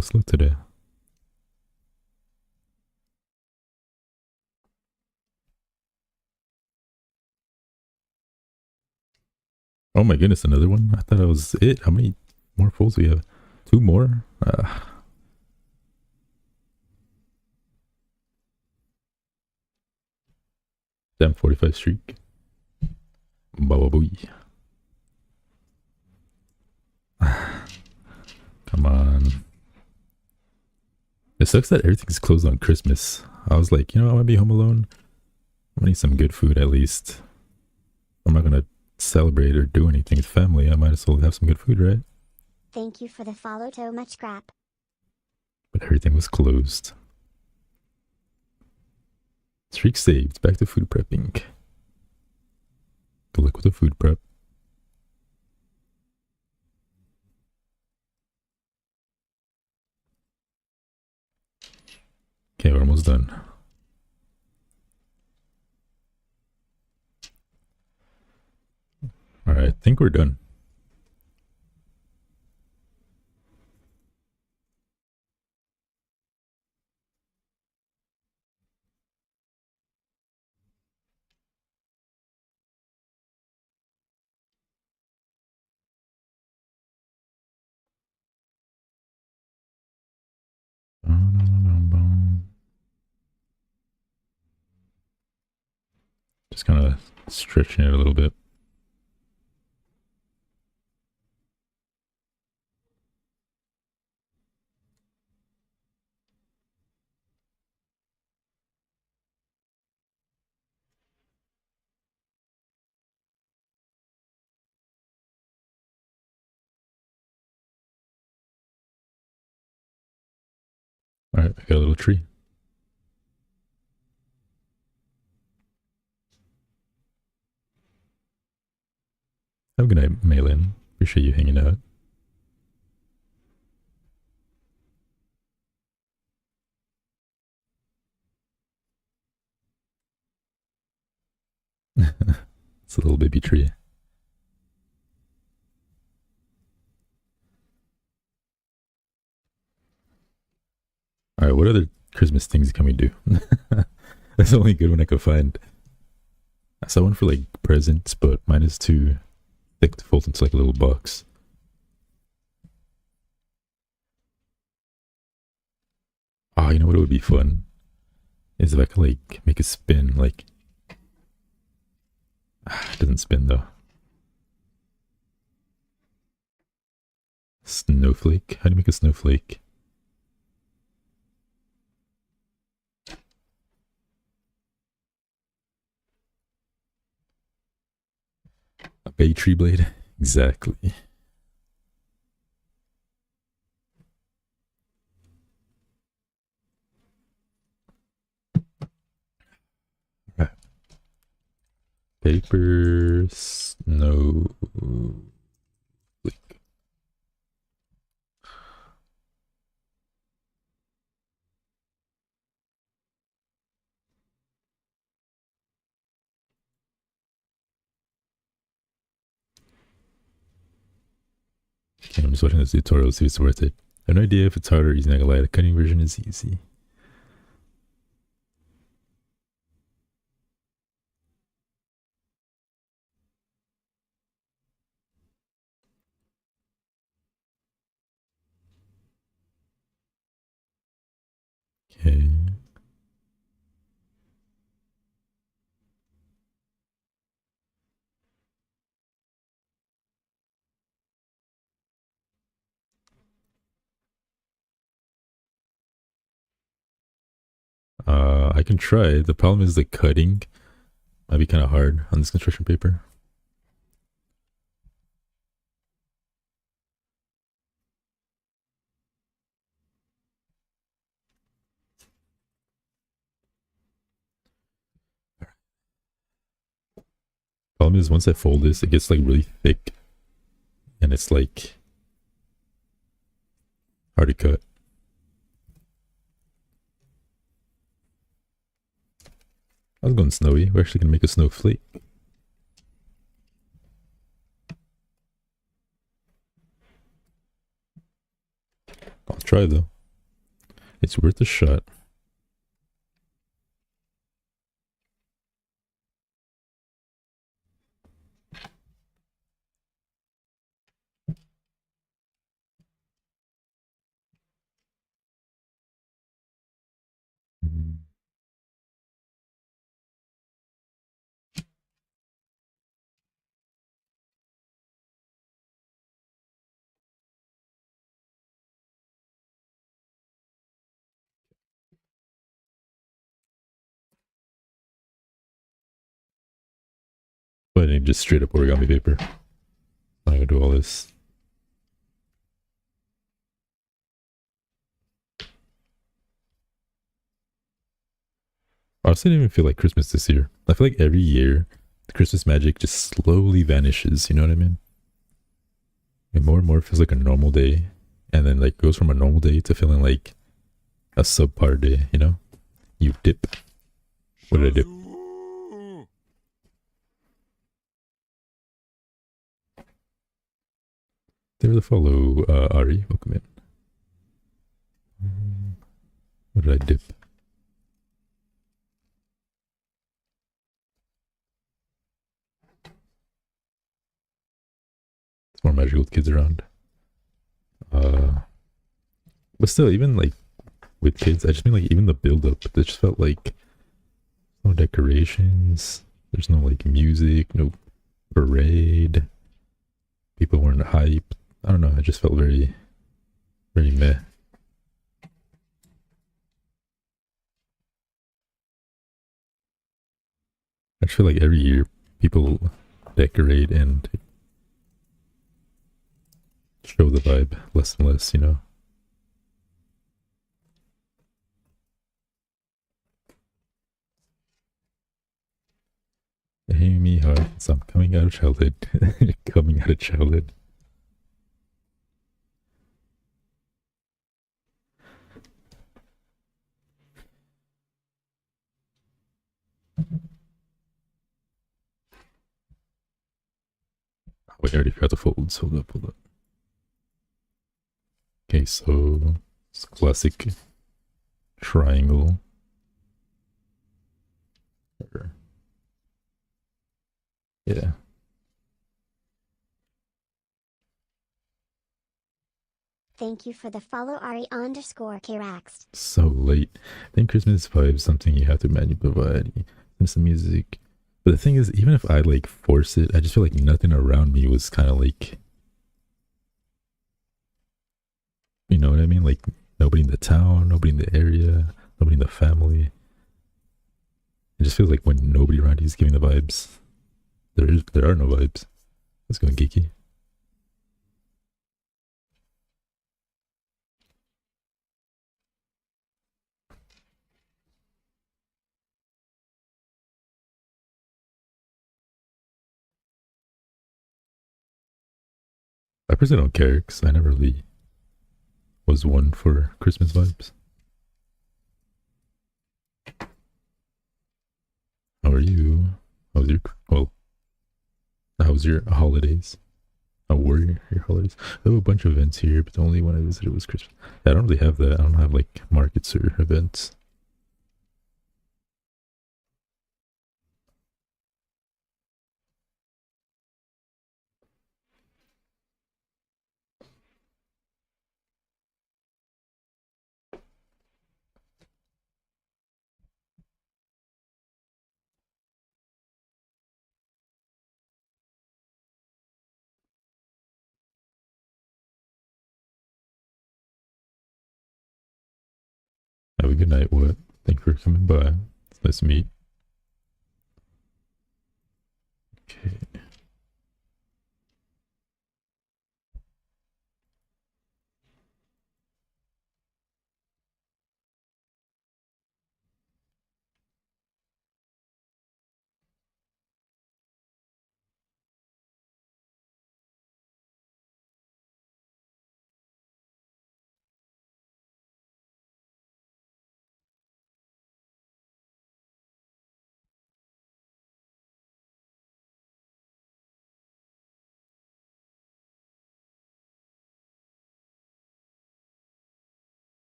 slow today? Oh my goodness, another one? I thought that was it. How many more pulls do we have? 2 more? Damn 45 streak. Baba booey. Come on. It sucks that everything's closed on Christmas. I was like, I want to be home alone. I need some good food at least. I'm not gonna celebrate or do anything with family. I might as well have some good food, right? Thank you for the follow, so much crap. But everything was closed. Streak saved. Back to food prepping. Good luck with the food prep. Okay, we're almost done. Alright, I think we're done. Just kind of stretching it a little bit. Alright, I got a little tree. Have a good night, Malin. Appreciate you hanging out. It's a little baby tree. Alright, what other Christmas things can we do? That's the only good one I could find. I saw one for like presents, but mine is too thick to fold into like a little box. Oh, you know what would be fun? Is if I could like make a spin, like... it doesn't spin though. Snowflake? How do you make a snowflake? A bay tree blade? Exactly. Right. Paper snowflake. Okay, I'm just watching this tutorial to see if it's worth it. I have no idea if it's hard or easy, not gonna lie. The cutting version is easy. Okay. I can try. The problem is the cutting might be kind of hard on this construction paper. Problem is once I fold this, it gets like really thick and it's like hard to cut. I was going snowy. We're actually gonna make a snowflake. I'll try though. It's worth a shot. Mm. But I need just straight up origami paper. I'm gonna do all this. Honestly, I didn't even feel like Christmas this year. I feel like every year, the Christmas magic just slowly vanishes. You know what I mean? It more and more feels like a normal day, and then like goes from a normal day to feeling like a subpar day. You know? You dip. What did I dip? There the follow, Ari. Welcome in. What did I dip? It's more magical with kids around. But still, even like with kids, I just mean like even the build up. It just felt like no decorations. There's no like music, no parade. People weren't hyped. I don't know. It just felt very, very meh. I just feel like every year people decorate and show the vibe less and less, you know? Hey, me, how I'm coming out of childhood. Coming out of childhood. Wait, I already forgot the folds. Hold up, hold up. Okay, so it's classic triangle. Yeah. Thank you for the follow Ari_Kiraxed. So late. I think Christmas vibe is something you have to manually provide. And some music. But the thing is, even if I like force it, I just feel like nothing around me was kind of like, you know what I mean? Like nobody in the town, nobody in the area, nobody in the family. It just feels like when nobody around you is giving the vibes, there are no vibes. Let's go geeky. I personally don't care because I never really was one for Christmas vibes. How are you? How was your how was your holidays? How were your holidays? I have a bunch of events here, but the only one I visited was Christmas. Yeah, I don't really have that. I don't have like markets or events. Have a good night, what? Thank you for coming by. It's nice to meet. Okay.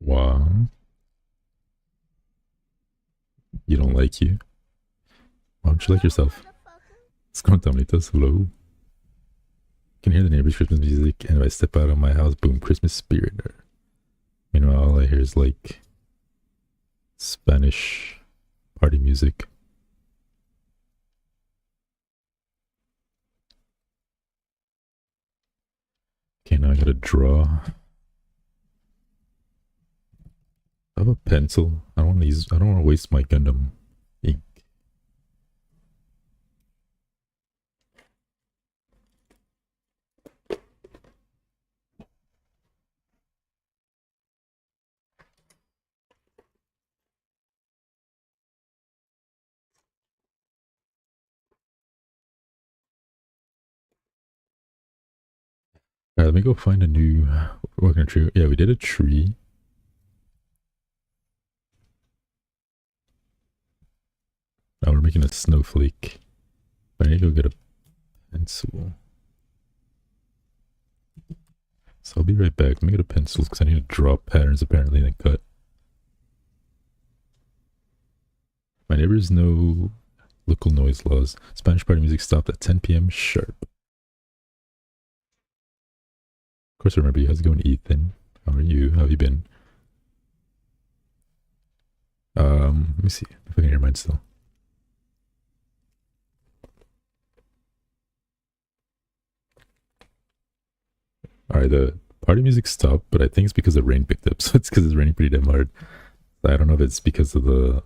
Wow. You don't like you? Why don't you like yourself? It's going to tell me it does. Hello. Can hear the neighbors' Christmas music, and if I step out of my house, boom, Christmas spirit. Meanwhile, all I hear is like Spanish party music. Okay, now I gotta draw. I have a pencil. I don't want to use. I don't want to waste my Gundam ink. All right, let me go find a new working tree. Yeah, we did a tree. Now we're making a snowflake. I need to go get a pencil. So I'll be right back. Let me get a pencil because I need to draw patterns apparently and then cut. My neighbors know local noise laws. Spanish party music stopped at 10 p.m. sharp. Of course, I remember you. How's it going, Ethan? How are you? How have you been? Let me see if I can hear mine still. Alright, the party music stopped, but I think it's because the rain picked up. So it's because it's raining pretty damn hard. I don't know if it's because of the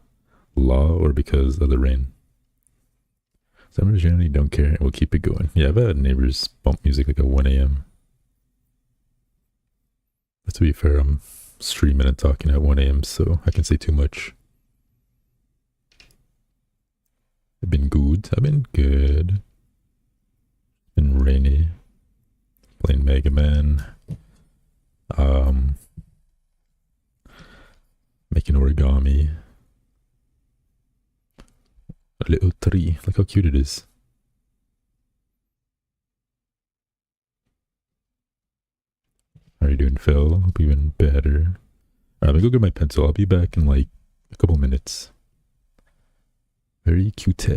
law or because of the rain. Some generally don't care and we'll keep it going. Yeah, I've had neighbors bump music like at 1 a.m. But to be fair, I'm streaming and talking at 1 a.m. so I can say too much. I've been good. I've been good. Been rainy. Playing Mega Man. Making origami. A little tree. Look how cute it is. How are you doing, Phil? Hope you've been better. Alright, let me go get my pencil. I'll be back in like a couple minutes. Very cute.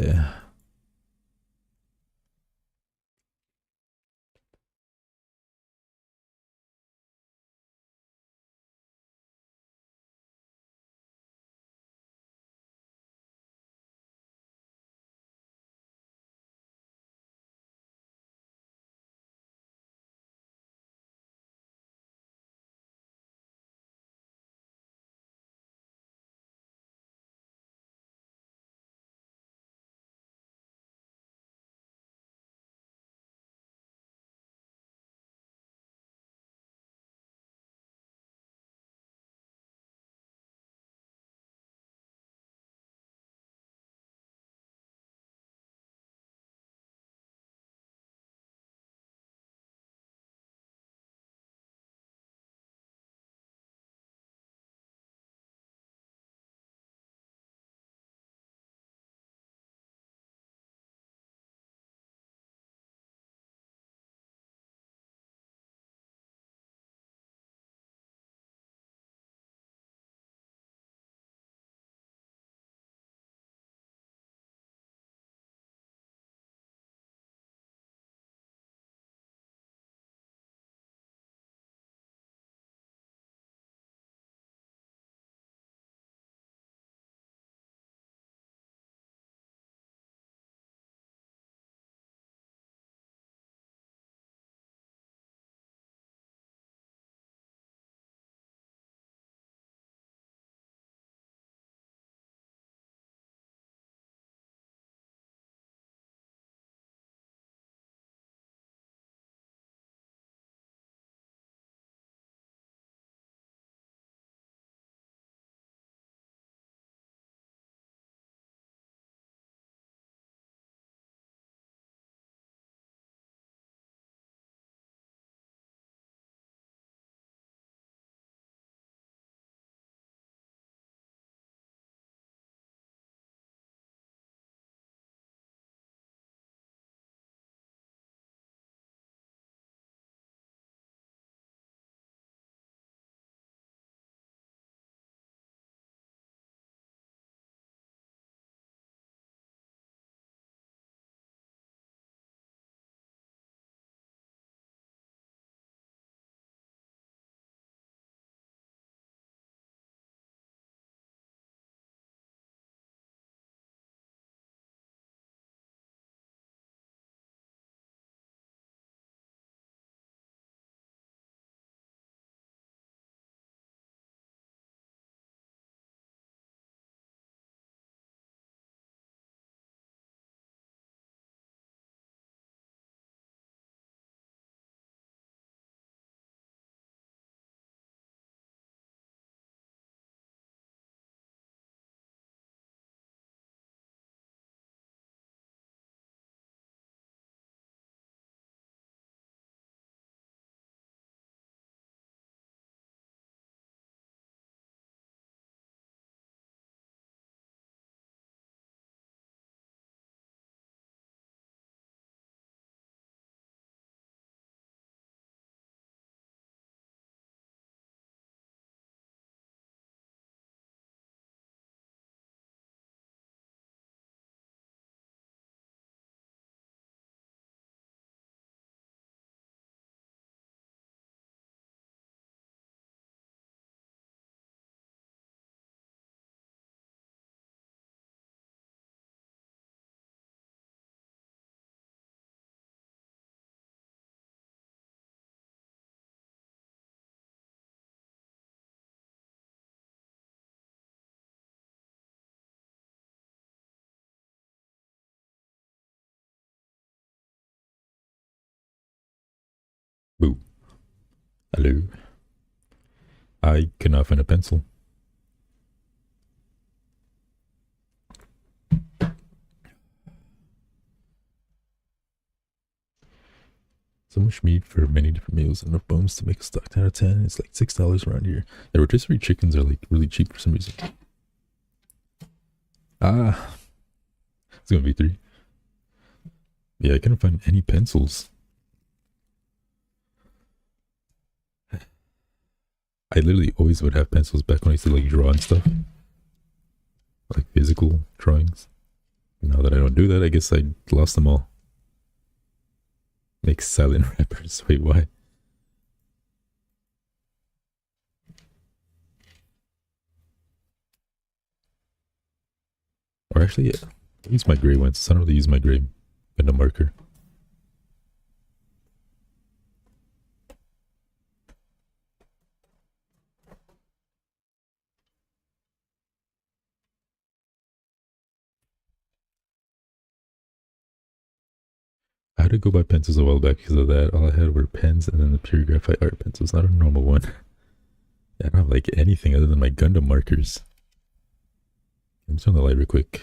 Boo. Hello. I cannot find a pencil. So much meat for many different meals, enough bones to make a stock 10 out of 10. It's like $6 around here. Yeah, rotisserie chickens are like really cheap for some reason. Ah, it's gonna be 3. Yeah, I couldn't find any pencils. I literally always would have pencils back when I used to like draw and stuff. Like physical drawings. Now that I don't do that, I guess I lost them all. Make silent rappers. Wait, why? Or actually, yeah, I use my gray ones. I don't really use my gray and a marker. I had to go buy pencils a while back because of that. All I had were pens and then the pure graphite art pencils, not a normal one. Yeah, I don't have like anything other than my Gundam markers. Let me turn the light real quick.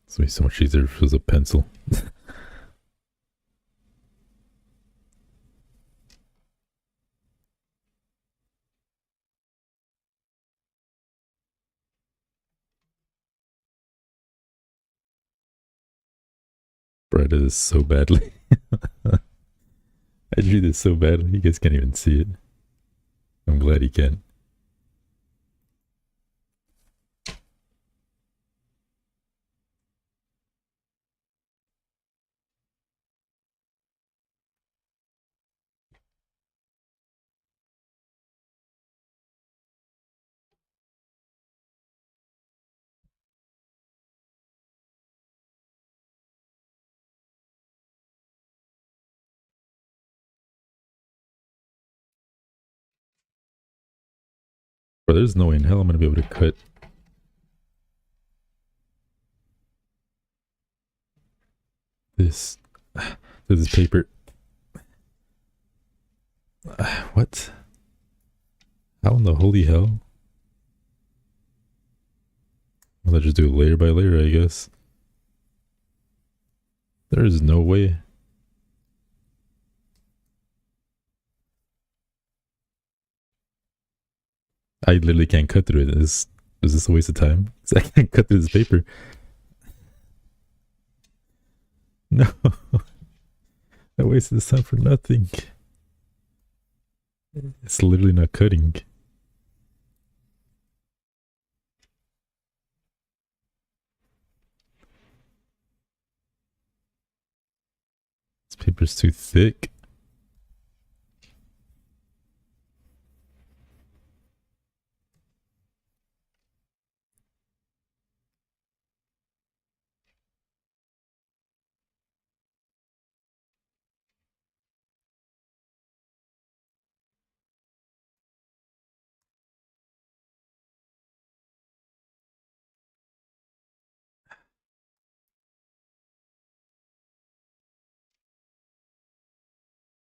It's gonna be so much easier if it was a pencil. Bro, I did this so badly. I drew this so badly, you guys can't even see it. I'm glad you can. Bro, there's no way in hell I'm gonna be able to cut this this paper. What? How in the holy hell? Well, I just do it layer by layer, I guess. There is no way. I literally can't cut through it. Is this a waste of time? I can't cut through this paper. No. I wasted this time for nothing. It's literally not cutting. This paper's too thick.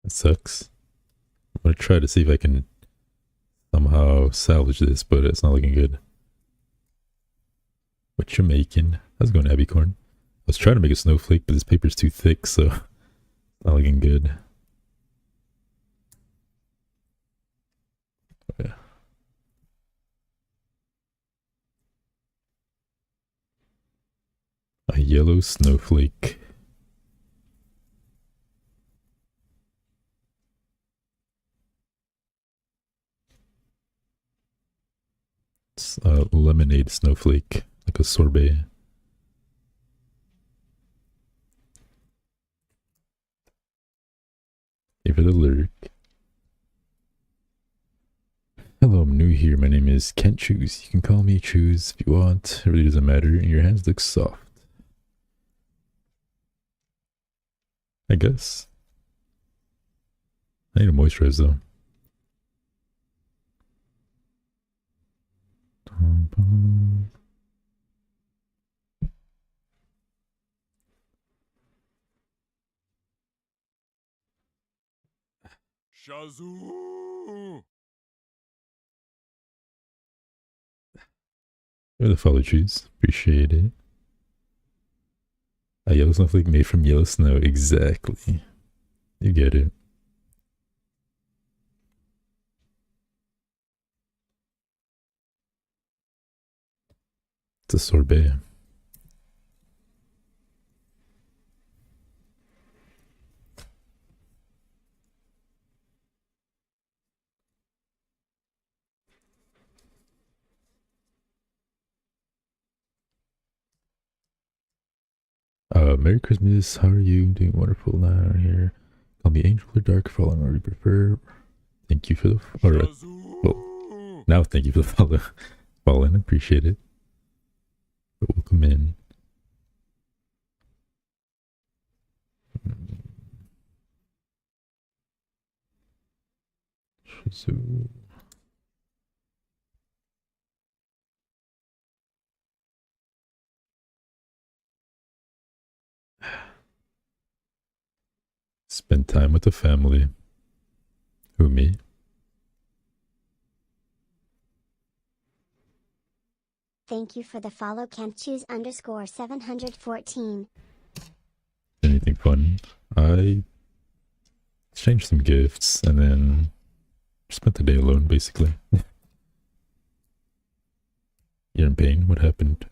That sucks. I'm gonna try to see if I can somehow salvage this, but it's not looking good. What you making? How's it going, Abbycorn? I was trying to make a snowflake, but this paper's too thick, so it's not looking good. Yeah. A yellow snowflake. It's a lemonade snowflake, like a sorbet. Here for the lurk. Hello, I'm new new here, my name is Can't Choose. You can call me Choose if you want. It really doesn't matter. And your hands look soft. I guess. I need to moisturize though. Shazoo! Or the follow Choose. Appreciate it. A yellow snowflake made from yellow snow. Exactly. You get it. It's a sorbet. Merry Christmas. How are you? Doing wonderful now here. Call me Angel or Dark, following or you prefer. Thank you for the well, now thank you for the follow. Following, appreciate it. But welcome in. Shazoo. Spend time with the family. Who, me? Thank you for the follow. Can't choose _714. Anything fun? I exchanged some gifts and then spent the day alone, basically. You're in pain? What happened?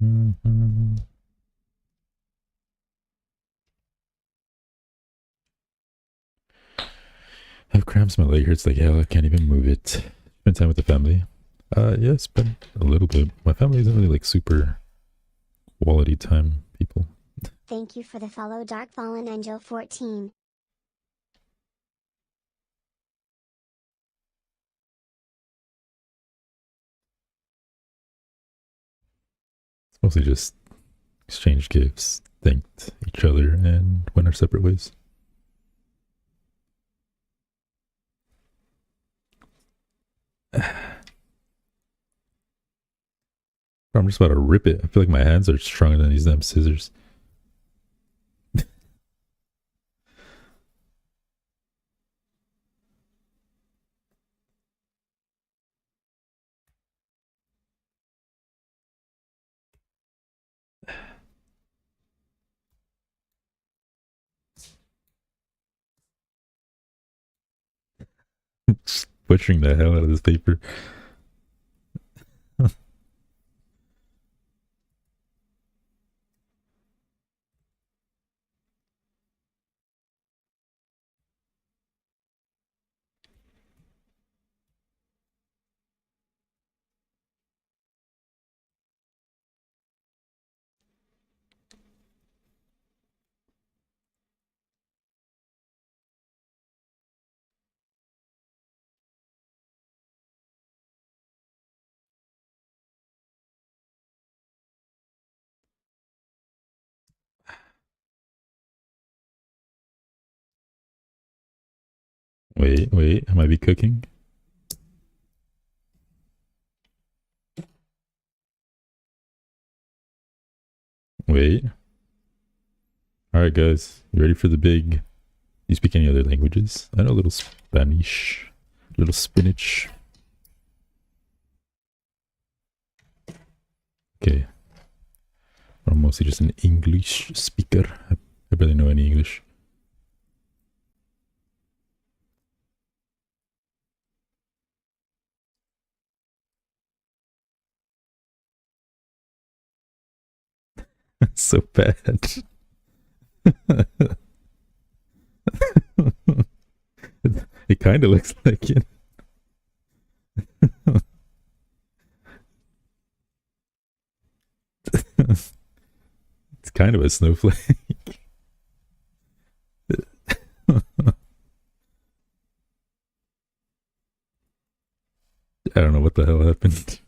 Mm-hmm. I have cramps, my leg hurts like hell, I can't even move it. Spend time with the family. Yeah, it's been a little bit. My family isn't really like super quality time people. Thank you for the follow. Dark Fallen Angel 14. It's mostly just exchanged gifts, thanked each other, and went our separate ways. I'm just about to rip it. I feel like my hands are stronger than these damn scissors. Butchering the hell out of this paper. Wait, I might be cooking. Wait. Alright, guys, you ready for the big? You speak any other languages? I know a little Spanish, a little spinach. Okay. I'm mostly just an English speaker. I barely know any English. so bad. It kind of looks like it. It's kind of a snowflake. I don't know what the hell happened.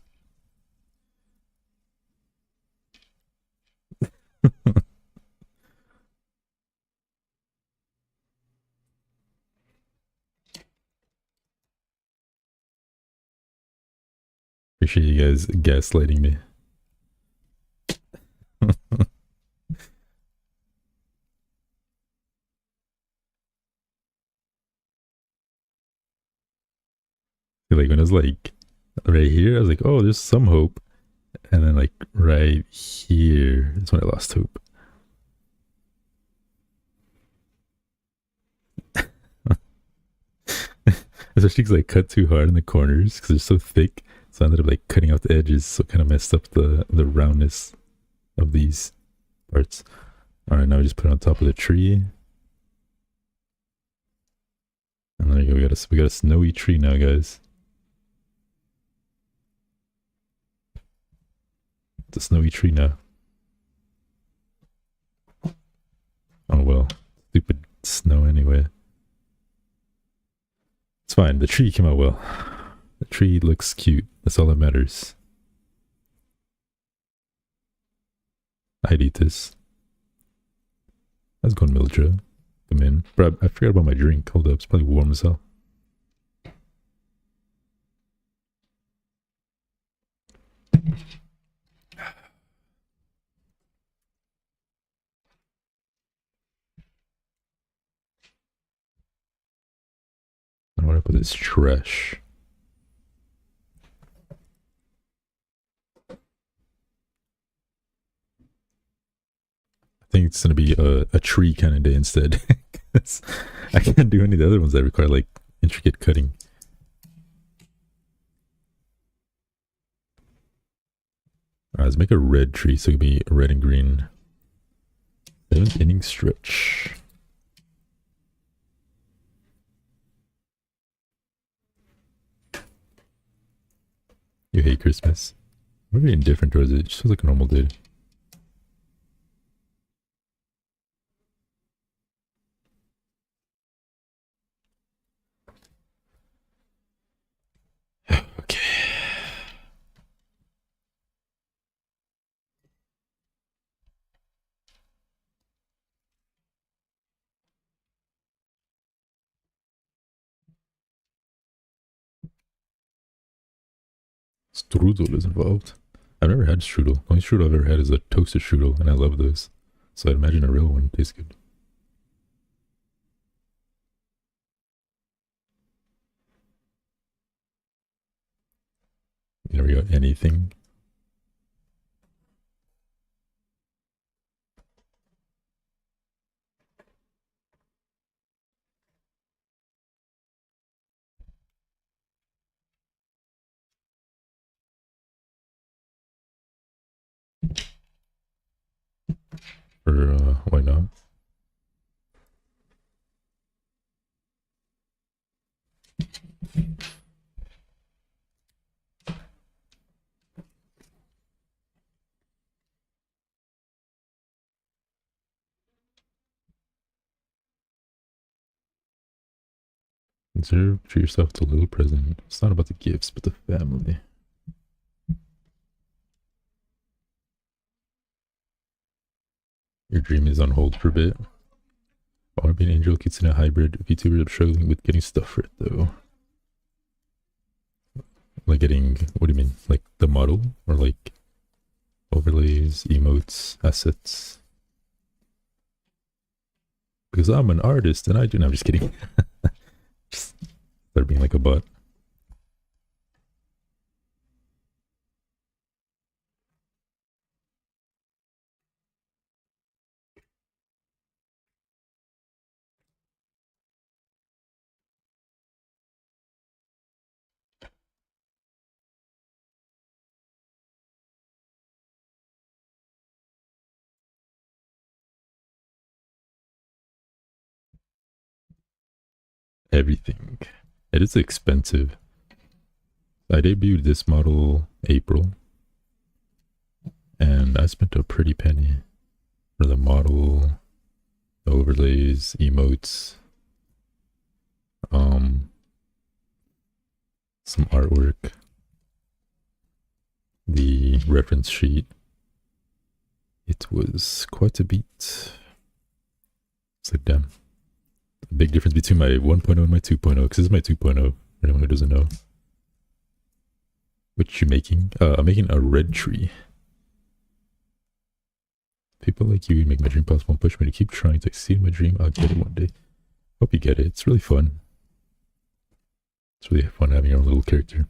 Appreciate you guys gaslighting me. Like when I was like right here, I was like, oh, there's some hope. And then like right here is when I lost hope. Especially because I cut too hard in the corners because they're so thick. So I ended up like cutting out the edges, so it kind of messed up the roundness of these parts. All right, now we just put it on top of the tree. And there you go. We got a snowy tree now, guys. It's a snowy tree now. Oh well, stupid snow anyway. It's fine. The tree came out well. The tree looks cute. That's all that matters. I'd eat this. How's it going, Mildred? Come in. Bro, I forgot about my drink. Hold up. It's probably warm as hell. I want to put this trash. I think it's gonna be a tree kind of day instead. Because I can't do any of the other ones that require like intricate cutting. Alright, let's make a red tree so it can be red and green. 7th inning stretch. You hate Christmas. I'm very indifferent towards it. It just feels like a normal day. Okay. Strudel is involved. I've never had strudel. The only strudel I've ever had is a toasted strudel, and I love those. So I'd imagine a real one tastes good. You never got anything? Or, why not? Consider treat yourself to a little present. It's not about the gifts, but the family. Your dream is on hold for a bit. I want to be an Angel Kitsune hybrid. VTubers are struggling with getting stuff for it though. Like getting, what do you mean? Like the model? Or like overlays, emotes, assets? Because I'm an artist and I do. No, I'm just kidding. Just start being like a bot. everything. It is expensive. I debuted this model April, and I spent a pretty penny for the model, the overlays, emotes, some artwork, the reference sheet. It was quite a beat. It's like, damn. A big difference between my 1.0 and my 2.0, because this is my 2.0, for anyone who doesn't know. What you making? I'm making a red tree. People like you make my dream possible and push me to keep trying to exceed my dream. I'll get it one day. Hope you get it. It's really fun. It's really fun having your own little character.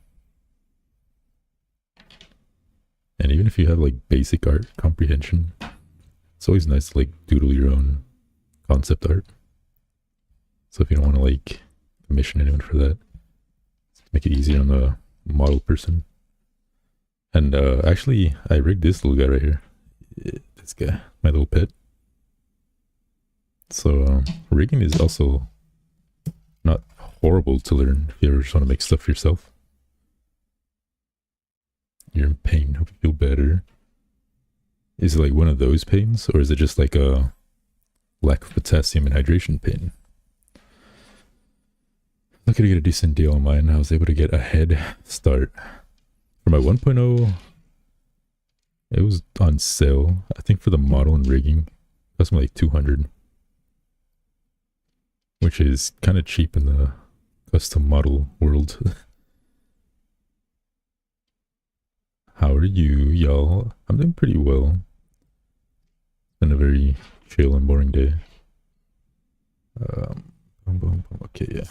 And even if you have like basic art comprehension, it's always nice to like doodle your own concept art. So if you don't want to like commission anyone for that, make it easier on the model person. And actually, I rigged this little guy right here. This guy, my little pet. So rigging is also not horrible to learn if you ever just want to make stuff for yourself. You're in pain. Hope you feel better. Is it like one of those pains, or is it just like a lack of potassium and hydration pain? Lucky to get a decent deal on mine. I was able to get a head start. For my 1.0, it was on sale. I think for the model and rigging, it cost me like $200, which is kind of cheap in the custom model world. How are you, y'all? I'm doing pretty well. It's been a very chill and boring day. Boom, boom, boom. Okay, yeah.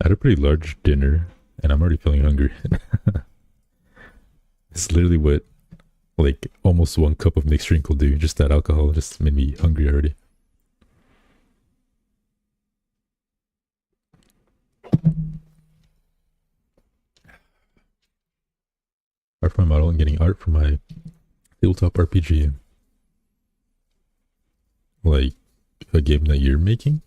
I had a pretty large dinner, and I'm already feeling hungry. It's literally what, like, almost 1 cup of mixed drink will do. Just that alcohol just made me hungry already. Art for my model and getting art for my tabletop RPG. Like, a game that you're making?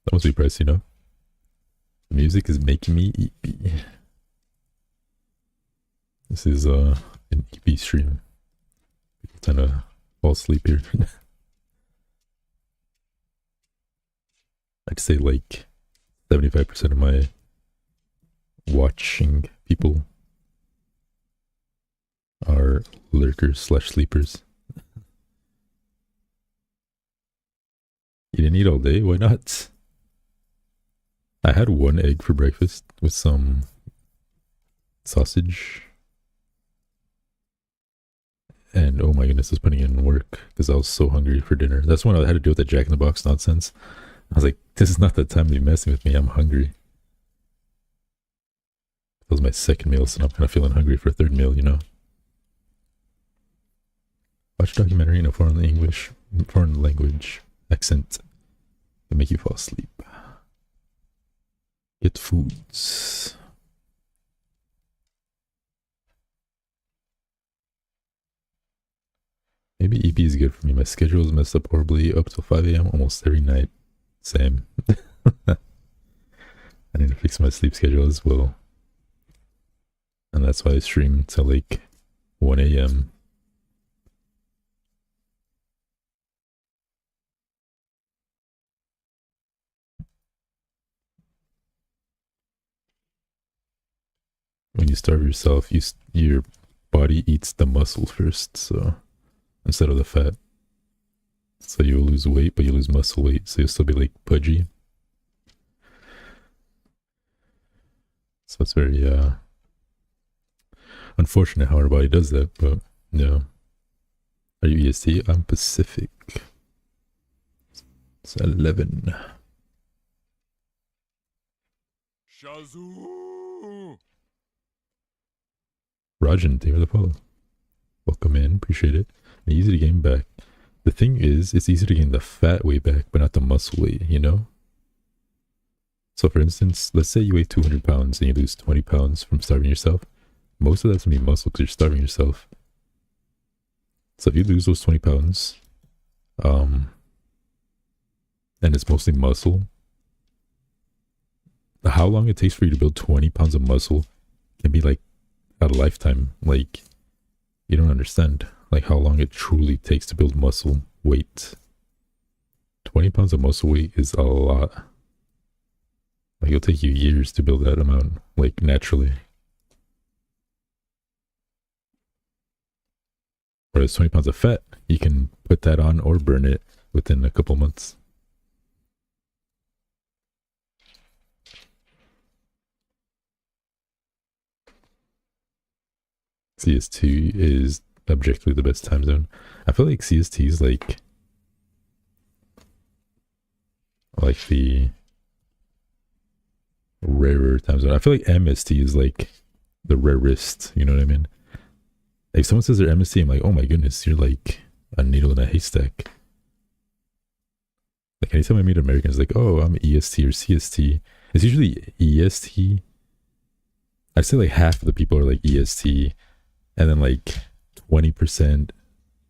That must be pricey, you know? The music is making me EP. This is an EP stream. People tend to fall asleep here. I'd say like 75% of my watching people are lurkers / sleepers. You didn't eat all day? Why not? I had 1 egg for breakfast with some sausage. And oh my goodness, I was putting in work because I was so hungry for dinner. That's when I had to deal with that Jack in the Box nonsense. I was like, this is not the time to be messing with me. I'm hungry. That was my second meal, so I'm kind of feeling hungry for a third meal, you know? Watch a documentary in a foreign language accent can make you fall asleep. Get foods. Maybe EP is good for me. My schedule is messed up horribly up till 5 a.m. almost every night. Same. I need to fix my sleep schedule as well. And that's why I stream till like 1 a.m. When you starve yourself, your body eats the muscle first, so instead of the fat. So you'll lose weight, but you lose muscle weight, so you'll still be like pudgy. So it's very unfortunate how our body does that, but yeah. Are you EST? I'm Pacific. It's 11. Shazoo! Rajan, thank you for the follow. Welcome in, appreciate it. Easy to game back. The thing is, it's easy to gain the fat weight back, but not the muscle weight, you know? So for instance, let's say you weigh 200 pounds and you lose 20 pounds from starving yourself. Most of that's gonna be muscle because you're starving yourself. So if you lose those 20 pounds, and it's mostly muscle, how long it takes for you to build 20 pounds of muscle can be like a lifetime. Like, you don't understand like how long it truly takes to build muscle weight. 20 pounds of muscle weight is a lot. Like, it'll take you years to build that amount, like, naturally. Whereas 20 pounds of fat, you can put that on or burn it within a couple months. CST is objectively the best time zone. I feel like CST is like the rarer time zone. I feel like MST is like the rarest, you know what I mean? If someone says they're MST, I'm like, oh my goodness, you're like a needle in a haystack. Like anytime I meet Americans, like, oh, I'm EST or CST. It's usually EST. I'd say like half of the people are like EST, and then like 20%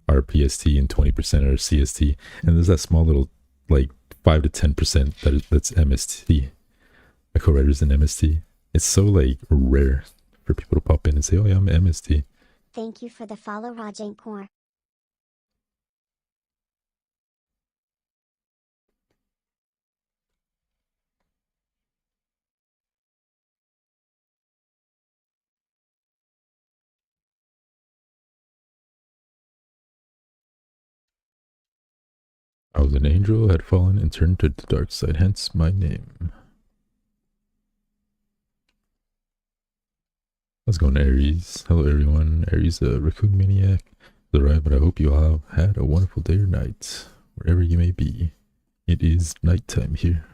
are PST and 20% are CST. And there's that small little like 5 to 10% that's MST. My co-writer's in MST. It's so like rare for people to pop in and say, oh yeah, I'm MST. Thank you for the follow, Rajankor. I was an angel, had fallen and turned to the dark side, hence my name. How's it going, Aries? Hello, everyone. Aries, Raccoon Maniac. It's alright, but I hope you all have had a wonderful day or night, wherever you may be. It is nighttime here.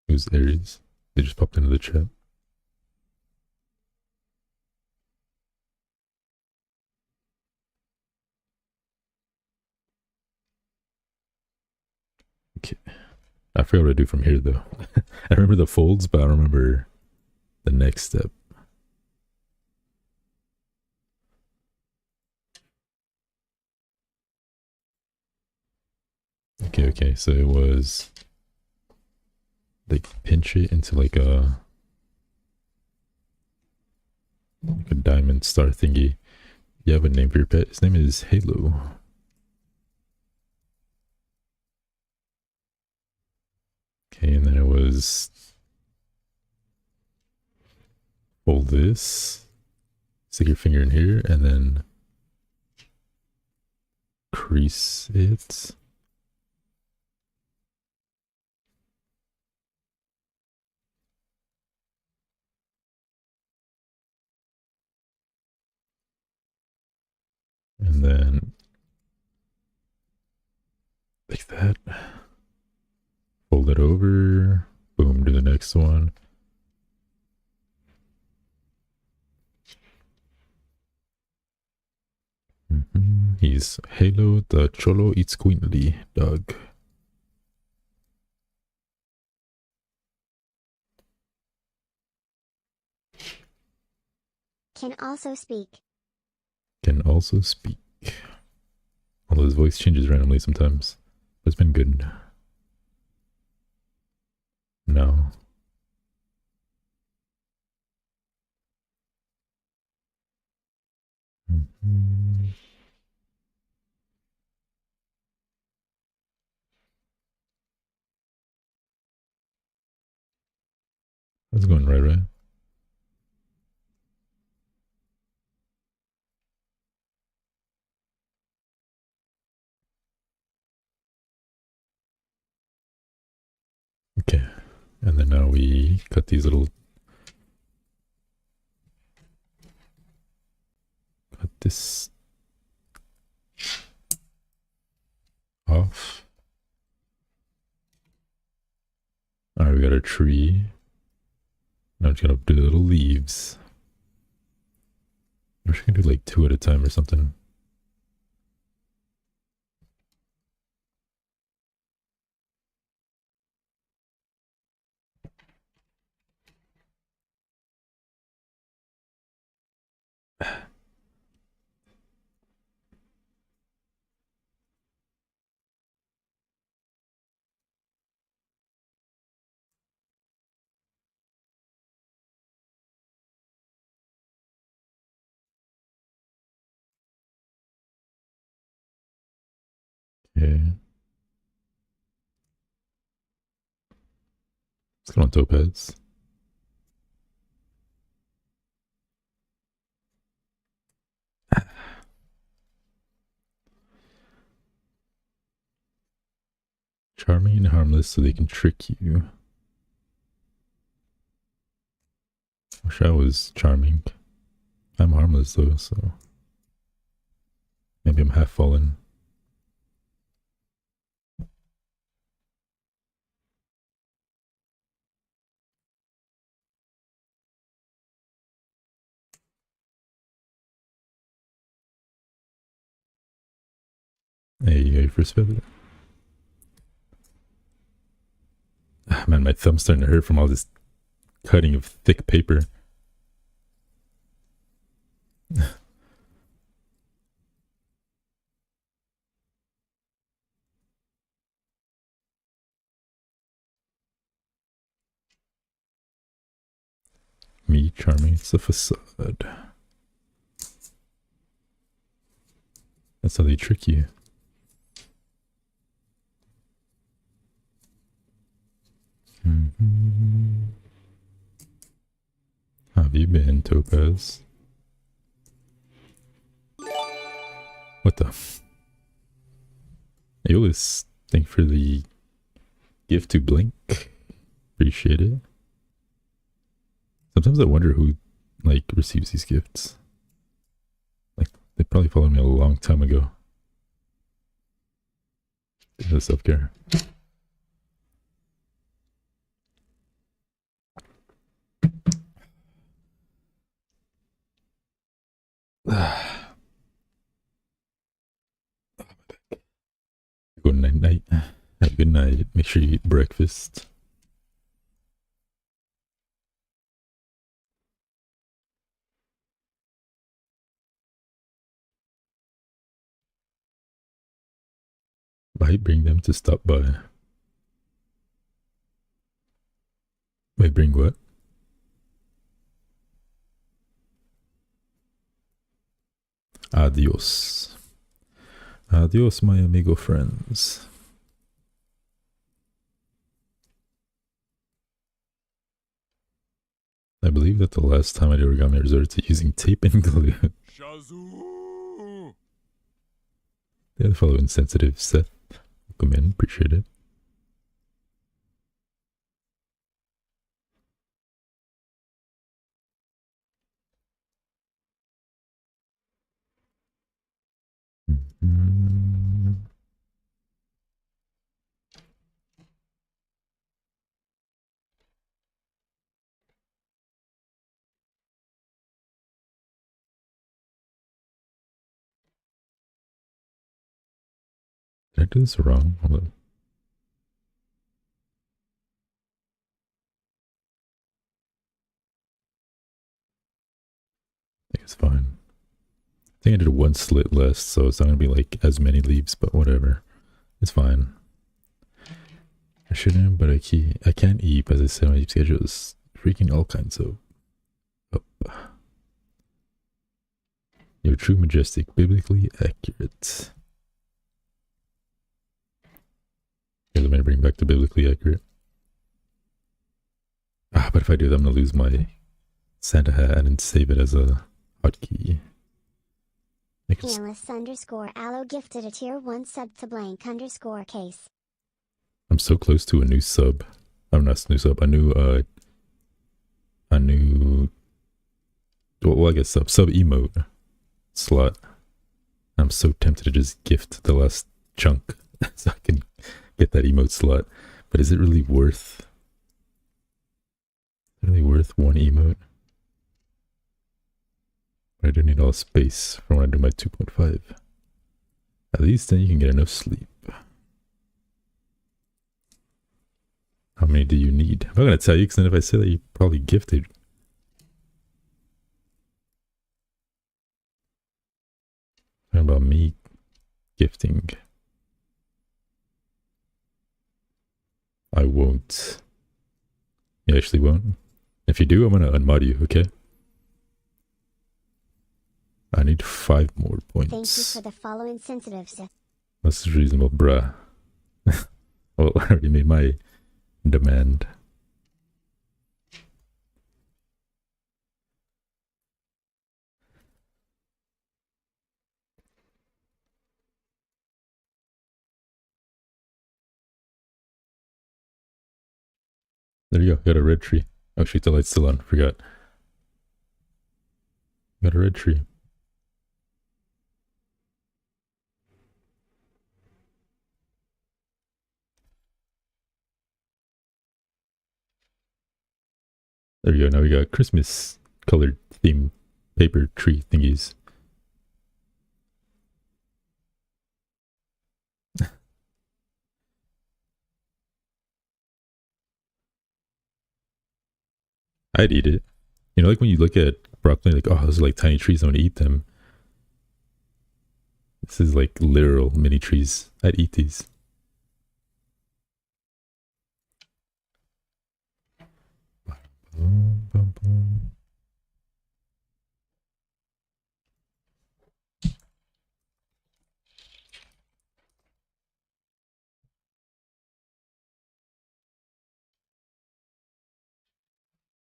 Who's Aries? They just popped into the chat. Okay. I forgot what to do from here, though. I remember the folds, but I don't remember the next step. Okay, so it was like pinch it into like a diamond star thingy. You have a name for your pet? His name is Halo. Okay, and then it was fold this, stick your finger in here, and then crease it. And then like that. Fold it over. Boom, do the next one. He's Halo the Cholo Itzcuintli dog. Can also speak. Can also speak. Although his voice changes randomly sometimes. But it's been good. No. That's going right? Okay. And then now we cut these little... Cut this... off. Alright, we got our tree. Now it's gonna do little leaves. We're just gonna do like 2 at a time or something. Okay. Let's go on topaz. Charming and harmless so they can trick you. Wish I was charming. I'm harmless though, so maybe I'm half fallen. Hey, you got your first feather. Ah, man, my thumb's starting to hurt from all this cutting of thick paper. Me charming, it's a facade. That's how they trick you. How have you been, Topaz? What the? Aeolus, thank you for the gift to Blink. Appreciate it. Sometimes I wonder who, like, receives these gifts. Like, they probably followed me a long time ago. The self-care. Go night night. Have a good night. Make sure you eat breakfast. Might bring them to stop by. Wait, bring what? Adios. Adios, my amigo friends. I believe that the last time I did origami I resorted to using tape and glue. Shazoo! They had to follow insensitive Seth. Welcome in, appreciate it. Did I do this wrong? Hold on. I think it's fine. I think I did one slit less, so it's not gonna be like as many leaves, but whatever. It's fine. I shouldn't, but I can't eat, as I said, my schedule is freaking all kinds of up. You're true, majestic, biblically accurate. Okay, let me bring back to biblically accurate. Ah, but if I do that, I'm gonna lose my Santa hat and save it as a hotkey. Analyst_Allo gifted a tier 1 sub to blank_case. I'm so close to a new sub. I'm not a new sub. Well, I guess sub emote slot. I'm so tempted to just gift the last chunk so I can get that emote slot. But is it really worth Really worth one emote. But I do need all space for when I do my 2.5. At least then you can get enough sleep. How many do you need? I'm not gonna tell you, because then if I say that, you probably gifted. Talking about me gifting. I won't. You actually won't? If you do, I'm gonna unmod you, okay? I need 5 more points. Thank you for the follow insensitive, Sith. This is reasonable, bruh. Well, I already made my demand. There you go. Got a red tree. Oh shoot, the light's still on. Forgot. Got a red tree. There we go. Now we got Christmas colored theme paper tree thingies. I'd eat it. You know, like when you look at broccoli, like, oh, those are like tiny trees. I want to eat them. This is like literal mini trees. I'd eat these.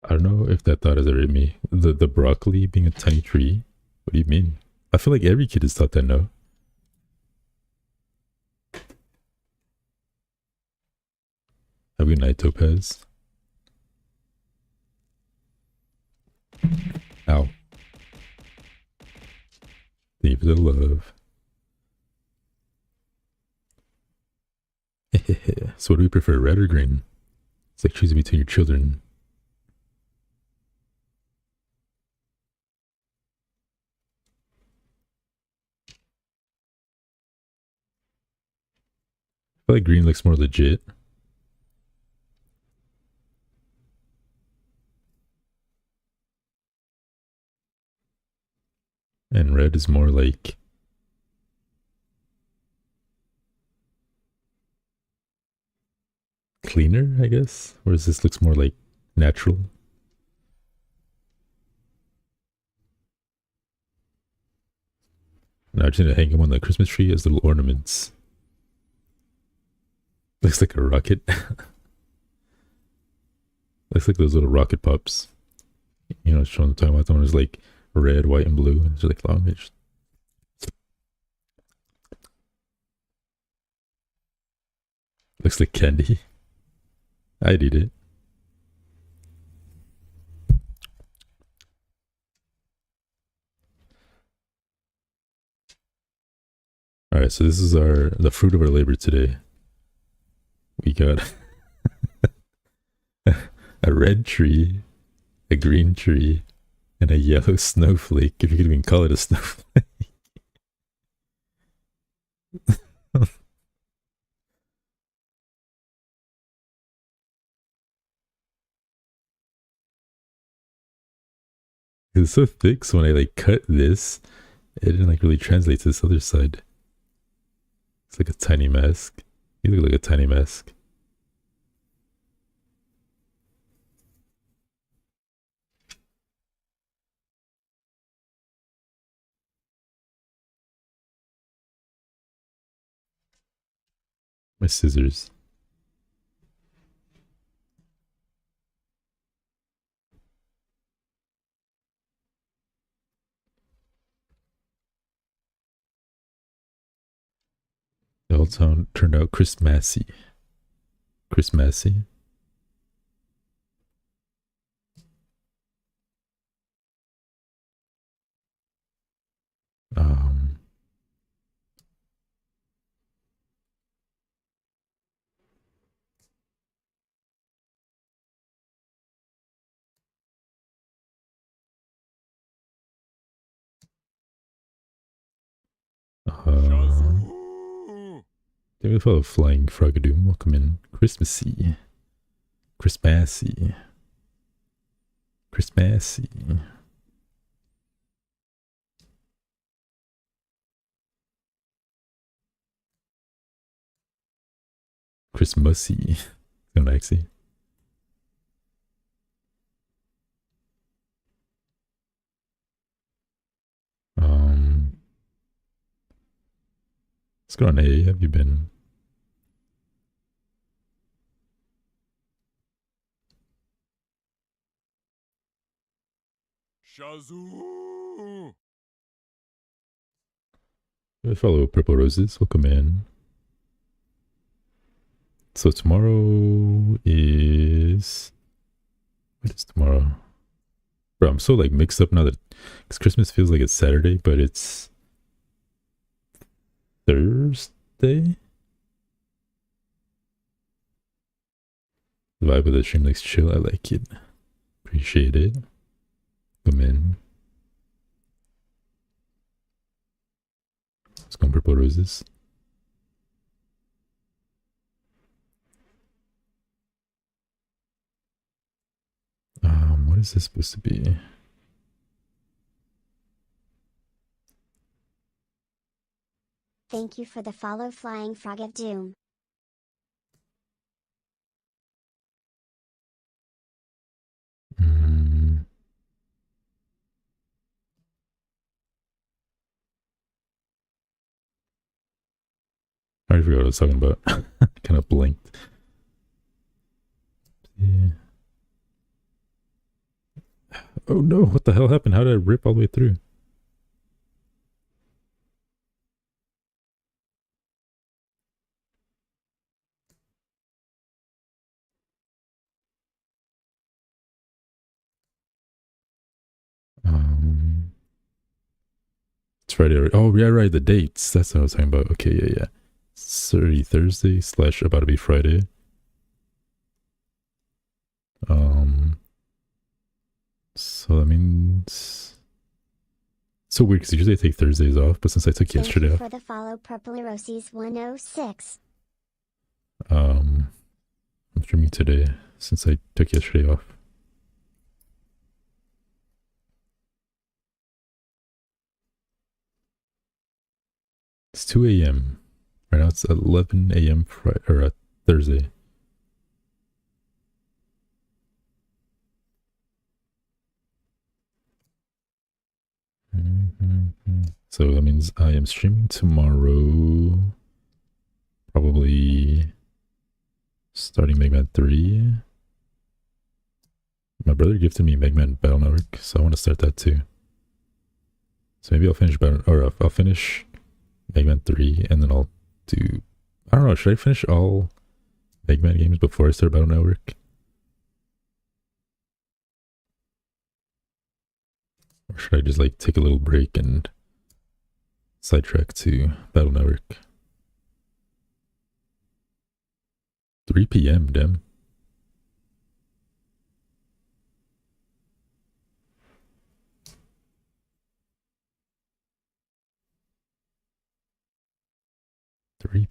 I don't know if that thought has ever hit me. The broccoli being a tiny tree? What do you mean? I feel like every kid has thought that, no? Have a good night, Topaz. Ow. Thank you for the love. So what do we prefer, red or green? It's like choosing between your children. I feel like green looks more legit. And red is more like cleaner, I guess. Whereas this looks more like natural. Now I'm just gonna hang them on the Christmas tree as little ornaments. Looks like a rocket. Looks like those little rocket pups. You know, showing the time the one is like red, white, and blue. It's like long. It's looks like candy. I'd eat it. Alright, so this is the fruit of our labor today. We got a red tree, a green tree, and a yellow snowflake, if you could even call it a snowflake. It's so thick, so when I like cut this, it didn't like really translate to this other side. It's like a tiny mask. You look like a tiny mask. My scissors. It all turned out Christmassy. Christmassy. Um, Maybe follow Flying Frogadoom. Welcome in. Christmassy. Christmassy. Christmassy. Christmassy. Don't actually. Let's go on A. Have you been? Shazoo! Follow Purple Roses. Welcome in. So tomorrow is... What is tomorrow? Bro, I'm so like mixed up now that... Because Christmas feels like it's Saturday, but it's... Thursday? The vibe of the stream looks chill. I like it. Appreciate it. Come in. Let's go on Purple Roses. What is this supposed to be? Thank you for the follow, Flying Frog of Doom. I already forgot what I was talking about. Kind of blinked. Yeah. Oh no, what the hell happened? How did I rip all the way through? It's Friday. Oh, yeah, right. The dates. That's what I was talking about. Okay, yeah. It's already Thursday / about to be Friday. So that means... So weird because usually I take Thursdays off, but since I took yesterday off... Thank you for the follow, Purple Roses 106. I'm streaming today since I took yesterday off. It's 2 a.m. Right now it's 11 a.m. Friday or Thursday. So that means I am streaming tomorrow. Probably starting Mega Man 3. My brother gifted me Mega Man Battle Network, so I want to start that too. So maybe I'll finish I'll finish Mega Man 3 and then I'll do... I don't know, should I finish all Mega Man games before I start Battle Network? Or should I just like take a little break and sidetrack to Battle Network? 3 p.m. damn.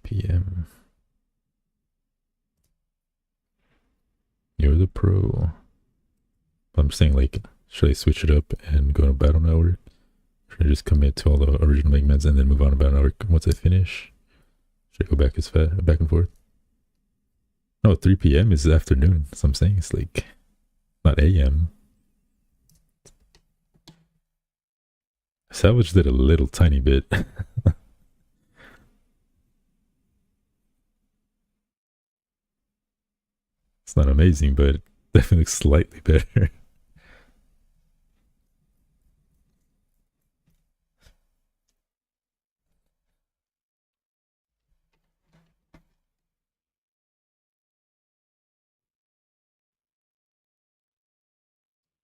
PM. You're the pro. I'm saying, like, should I switch it up and go to Battle Network? Should I just commit to all the original Mega Mans and then move on to Battle Network once I finish? Should I go back back and forth? No, 3 p.m. is afternoon. So I'm saying it's like not a.m. Salvaged it a little tiny bit. It's not amazing, but it definitely looks slightly better.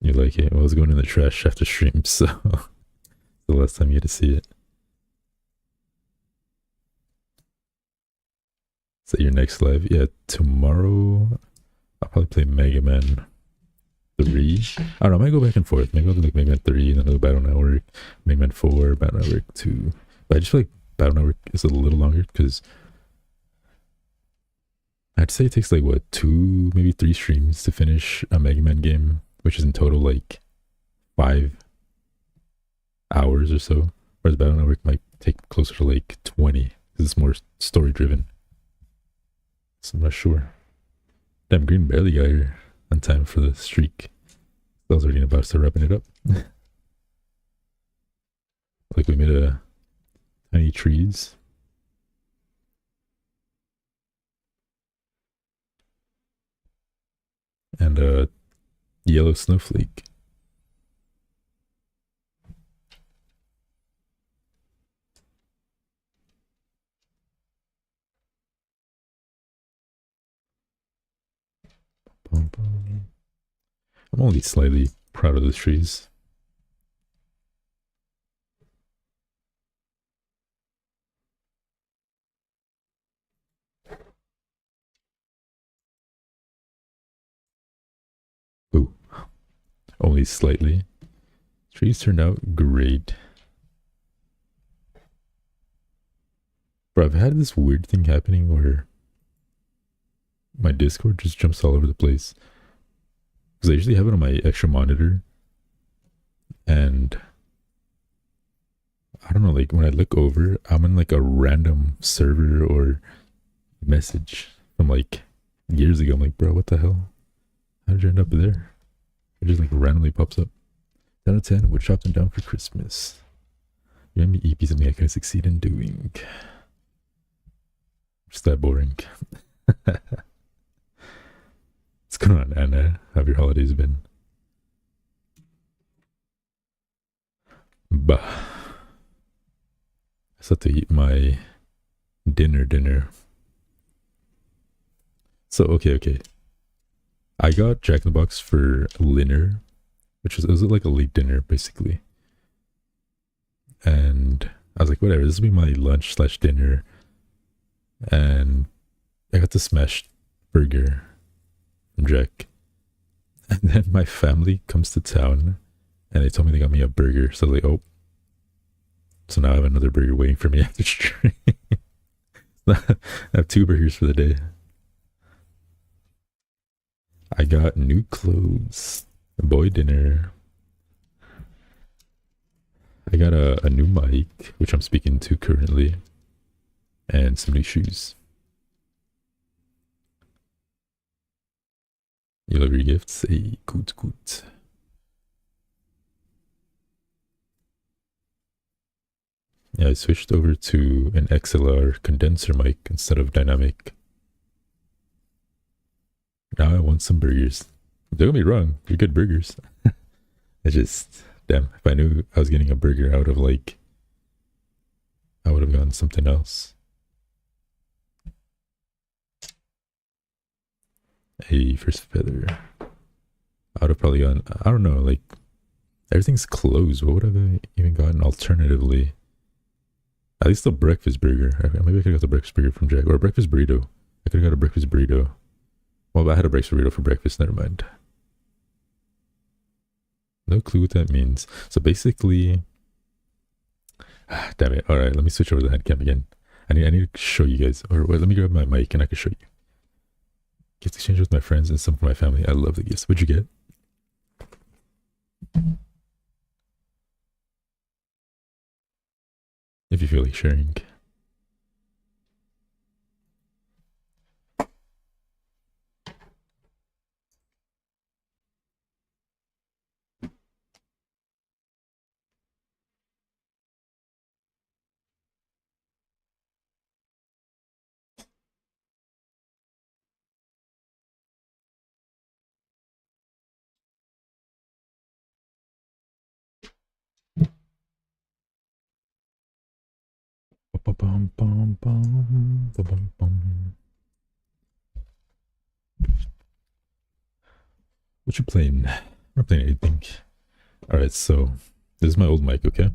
You like it? Well, I was going in the trash after stream, so the last time you get to see it. Is that your next live? Yeah, tomorrow I'll probably play Mega Man 3. I don't know, I might go back and forth. Maybe I'll do like Mega Man 3 and then I'll go Battle Network, Mega Man 4, Battle Network 2. But I just feel like Battle Network is a little longer because I'd say it takes like what, 2, maybe 3 streams to finish a Mega Man game, which is in total like 5 hours or so. Whereas Battle Network might take closer to like 20 because it's more story driven. So I'm not sure. Damn, Green barely got here on time for the streak. I was already about to start wrapping it up. Like we made a tiny trees. And a yellow snowflake. I'm only slightly proud of the trees. Ooh. Only slightly. Trees turned out great. Bro, I've had this weird thing happening where my Discord just jumps all over the place. Because I usually have it on my extra monitor. And I don't know, like when I look over, I'm in like a random server or message from like years ago. I'm like, bro, what the hell? How did you end up there? It just like randomly pops up. 10 out of 10, would chop them down for Christmas. You made me EP something I couldn't succeed in doing. Just that boring. What's going on, Anna? How have your holidays been? Bah. I just have to eat my dinner. So, okay. I got Jack in the Box for dinner, which was like a late dinner, basically. And I was like, whatever, this will be my lunch / dinner. And I got the smashed burger from Jack. And then my family comes to town and they told me they got me a burger. So I was like, oh. So now I have another burger waiting for me after stream. I have 2 burgers for the day. I got new clothes, a boy dinner. I got a new mic, which I'm speaking to currently, and some new shoes. You love your gifts? Hey, gut. Yeah, I switched over to an XLR condenser mic instead of dynamic. Now I want some burgers. Don't get me wrong, they're good burgers. I just, damn, if I knew I was getting a burger out of like, I would have gotten something else. Hey, first feather. I would have probably gotten, I don't know, like, everything's closed. What would I have even gotten alternatively? At least a breakfast burger. Maybe I could have got the breakfast burger from Jack. Or a breakfast burrito. I could have got a breakfast burrito. Well, I had a breakfast burrito for breakfast. Never mind. No clue what that means. So basically... damn it. Alright, let me switch over to the hand cam again. I need to show you guys. Or wait, let me grab my mic and I can show you. Gift exchange with my friends and some for my family. I love the gifts. What'd you get? If you feel like sharing. What you playing? I'm not playing anything. Alright, so this is my old mic, okay?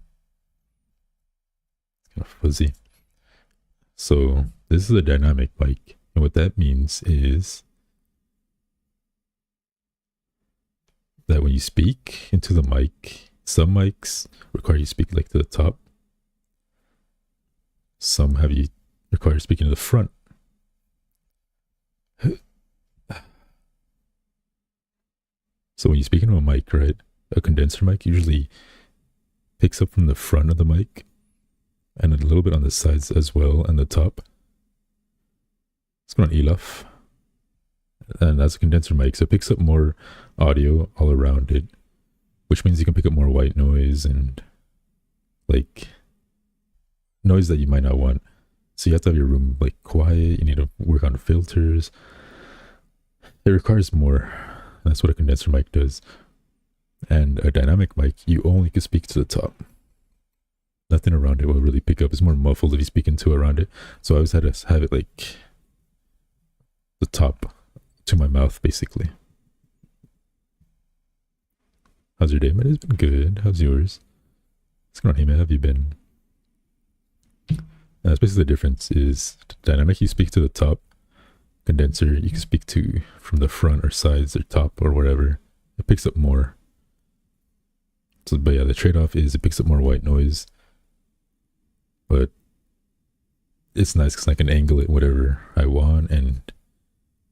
It's kind of fuzzy. So this is a dynamic mic. And what that means is that when you speak into the mic, some mics require you to speak like to the top. Some have you require speaking to the front. So when you speak into a mic, right, a condenser mic usually picks up from the front of the mic and a little bit on the sides as well and the top. It's going on Elaf. And that's a condenser mic, so it picks up more audio all around it, which means you can pick up more white noise and like noise that you might not want. So you have to have your room like quiet. You need to work on filters. It requires more. That's what a condenser mic does. And a dynamic mic, you only can speak to the top. Nothing around it will really pick up. It's more muffled if you speak into around it. So I always had to have it like the top to my mouth, basically. How's your day, man? It's been good. How's yours? What's going on here, man? How have you been? That's basically the difference is dynamic, you speak to the top. Condenser, you can speak to from the front or sides or top or whatever. It picks up more. So, but yeah, the trade-off is it picks up more white noise. But it's nice because I can angle it whatever I want and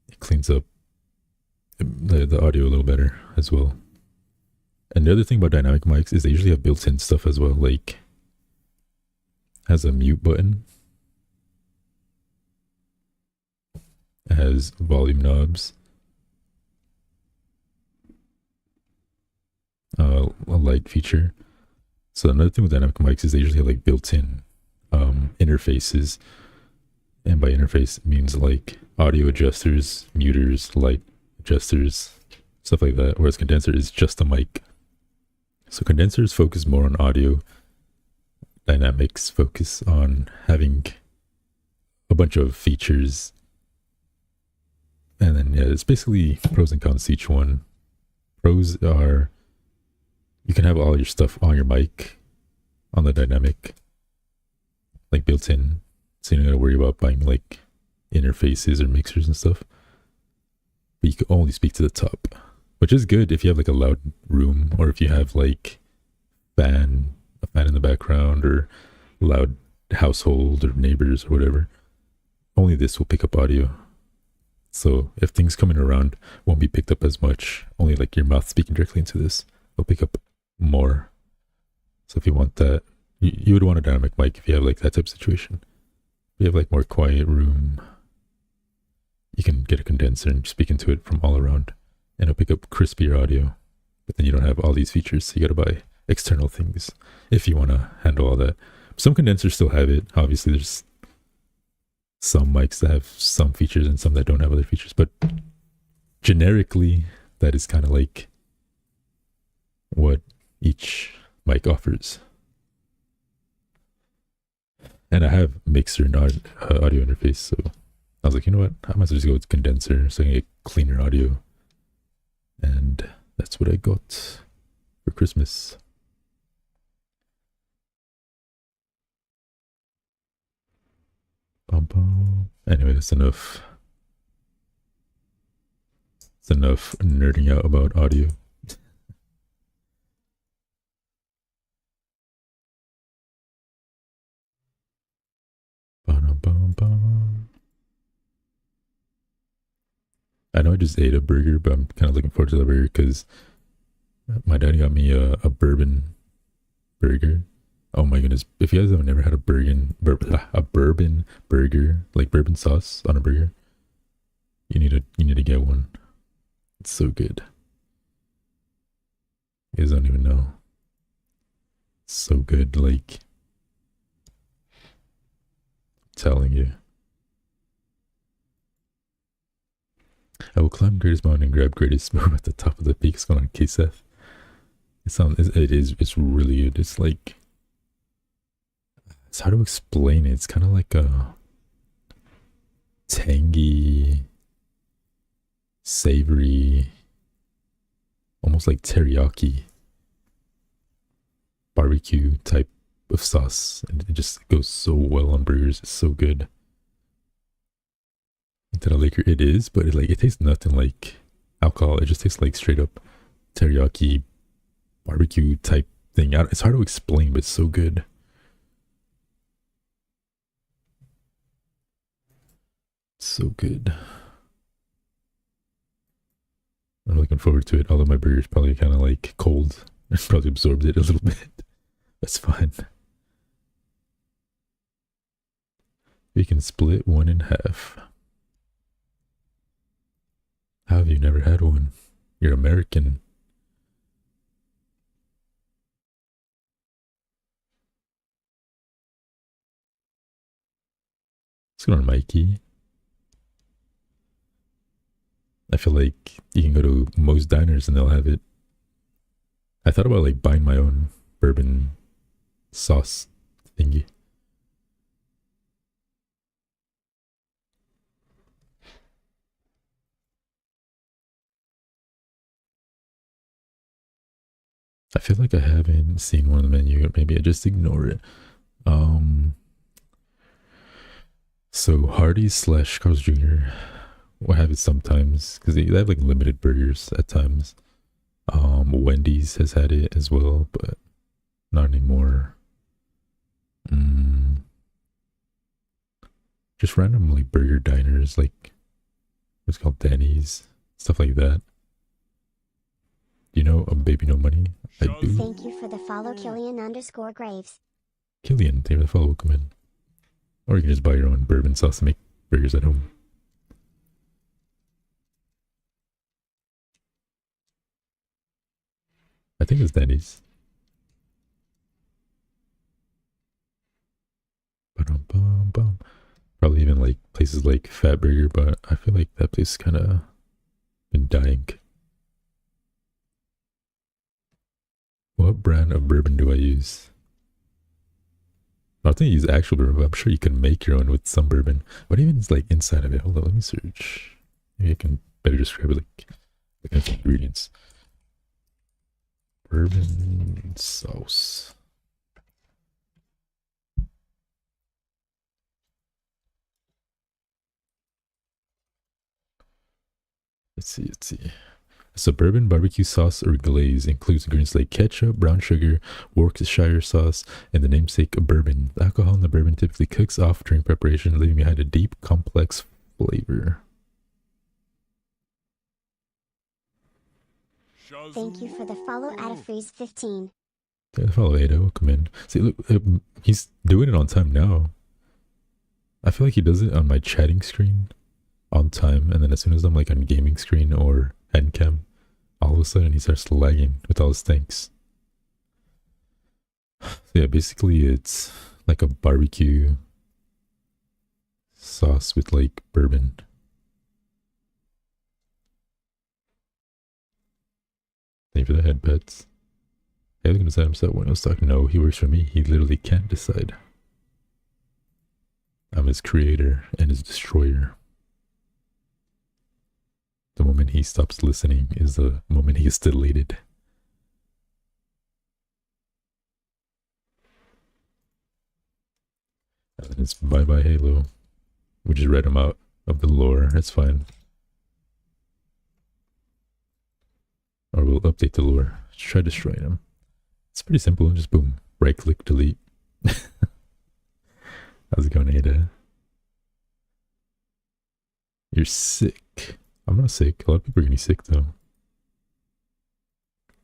it cleans up the audio a little better as well. And the other thing about dynamic mics is they usually have built-in stuff as well, like has a mute button, has volume knobs, a light feature. So another thing with dynamic mics is they usually have like built-in interfaces, and by interface it means like audio adjusters, muters, light adjusters, stuff like that, whereas condenser is just a mic. So condensers focus more on audio, dynamics focus on having a bunch of features, and then yeah, it's basically pros and cons to each one. Pros are you can have all your stuff on your mic on the dynamic, like built in, so you don't gotta worry about buying like interfaces or mixers and stuff. But you can only speak to the top, which is good if you have like a loud room or if you have like a fan in the background or loud household or neighbors or whatever. Only this will pick up audio. So if things coming around won't be picked up as much, only like your mouth speaking directly into this will pick up more. So if you want that, you would want a dynamic mic if you have like that type of situation. If you have like more quiet room, you can get a condenser and speak into it from all around and it'll pick up crispier audio. But then you don't have all these features, so you gotta buy external things if you want to handle all that. Some condensers still have it. Obviously there's some mics that have some features and some that don't have other features, but generically that is kind of like what each mic offers. And I have mixer and audio interface, so I was like, you know what, I might as well just go with condenser so I can get cleaner audio. And that's what I got for Christmas. Anyway, that's enough. It's enough nerding out about audio. I know I just ate a burger, but I'm kind of looking forward to the burger because my dad got me a bourbon burger. Oh my goodness! If you guys have never had a bourbon burger, like bourbon sauce on a burger, you need to get one. It's so good. You guys don't even know. It's so good, like I'm telling you. I will climb greatest mountain and grab greatest move at the top of the peak. It's going on KSF. It's really good. It's like, it's hard to explain it. It's kind of like a tangy, savory, almost like teriyaki barbecue type of sauce, and it just goes so well on burgers. It's so good. That a liquor it is, but it tastes nothing like alcohol. It just tastes like straight up teriyaki barbecue type thing. It's hard to explain, but it's so good. So good. I'm looking forward to it. Although my burger's probably kind of like cold. It probably absorbed it a little bit. That's fine. We can split one in half. How have you never had one? You're American. What's going on, Mikey? I feel like you can go to most diners and they'll have it. I thought about like buying my own bourbon sauce thingy. I feel like I haven't seen one on the menu, or maybe I just ignore it. So Hardee's slash Carl's Jr. will have it sometimes because they have like limited burgers at times. Wendy's has had it as well, but not anymore. Just random like burger diners, like what's called Denny's, stuff like that. You know, a baby no money. I do. Thank you for the follow, Killian_Graves. Killian, thank you for the follow. Welcome in. Or you can just buy your own bourbon sauce and make burgers at home. I think it's Denny's. Ba-dum-bum-bum. Probably even like places like Fat Burger, but I feel like that place kind of been dying. What brand of bourbon do I use? I don't think you use actual bourbon, but I'm sure you can make your own with some bourbon. What even is like inside of it? Hold on, let me search. Maybe I can better describe it like the ingredients. Bourbon sauce. Let's see. Suburban barbecue sauce or glaze includes ingredients like ketchup, brown sugar, Worcestershire sauce, and the namesake bourbon. The alcohol in the bourbon typically cooks off during preparation, leaving behind a deep, complex flavor. Thank you for the follow, Adafreeze15. Yeah, follow Ada. Welcome in. See, look, he's doing it on time now. I feel like he does it on my chatting screen on time, and then as soon as I'm like on gaming screen or hand cam, all of a sudden he starts lagging with all his thanks. So yeah, basically it's like a barbecue sauce with like bourbon. Thank you for the head pets. Hey, look at decide himself when I was talking. No, he works for me. He literally can't decide. I'm his creator and his destroyer. The moment he stops listening is the moment he is deleted. And then it's bye-bye Halo. We just read him out of the lore. It's fine. Or we'll update the lore. Let's try destroying him. It's pretty simple. Just boom. Right click, delete. How's it going, Ada? You're sick. I'm not sick. A lot of people are getting sick though.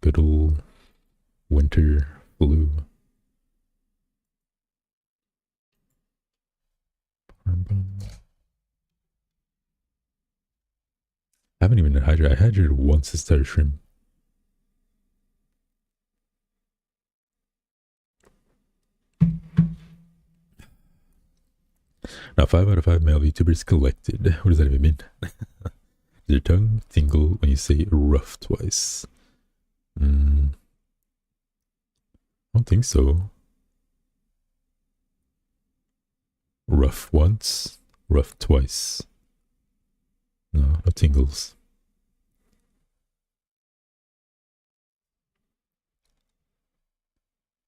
Good old winter flu. I haven't even hydrated. I hydrated once to start shrimp. Now 5 out of 5 male VTubers collected. What does that even mean? Does your tongue tingle when you say rough twice? I don't think so. Rough once, rough twice. No tingles.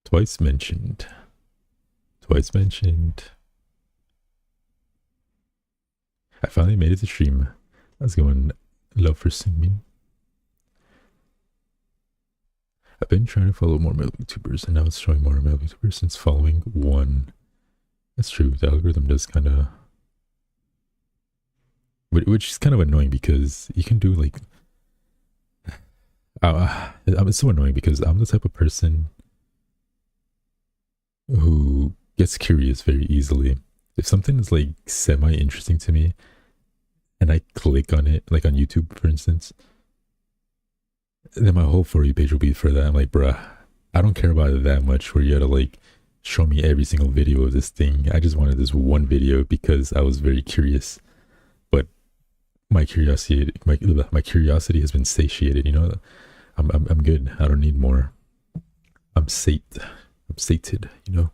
Twice mentioned. Twice mentioned. I finally made it to stream. How's it going? Love for singing. I've been trying to follow more male YouTubers, and now it's showing more male YouTubers since following one. That's true. The algorithm does kind of, which is kind of annoying because you can do like It's so annoying because I'm the type of person who gets curious very easily. If something is like semi interesting to me and I click on it, like on YouTube, for instance, then my whole For You page will be for that. I'm like, bruh, I don't care about it that much where you gotta like show me every single video of this thing. I just wanted this one video because I was very curious. But my curiosity has been satiated, you know? I'm good. I don't need more. I'm sated, you know?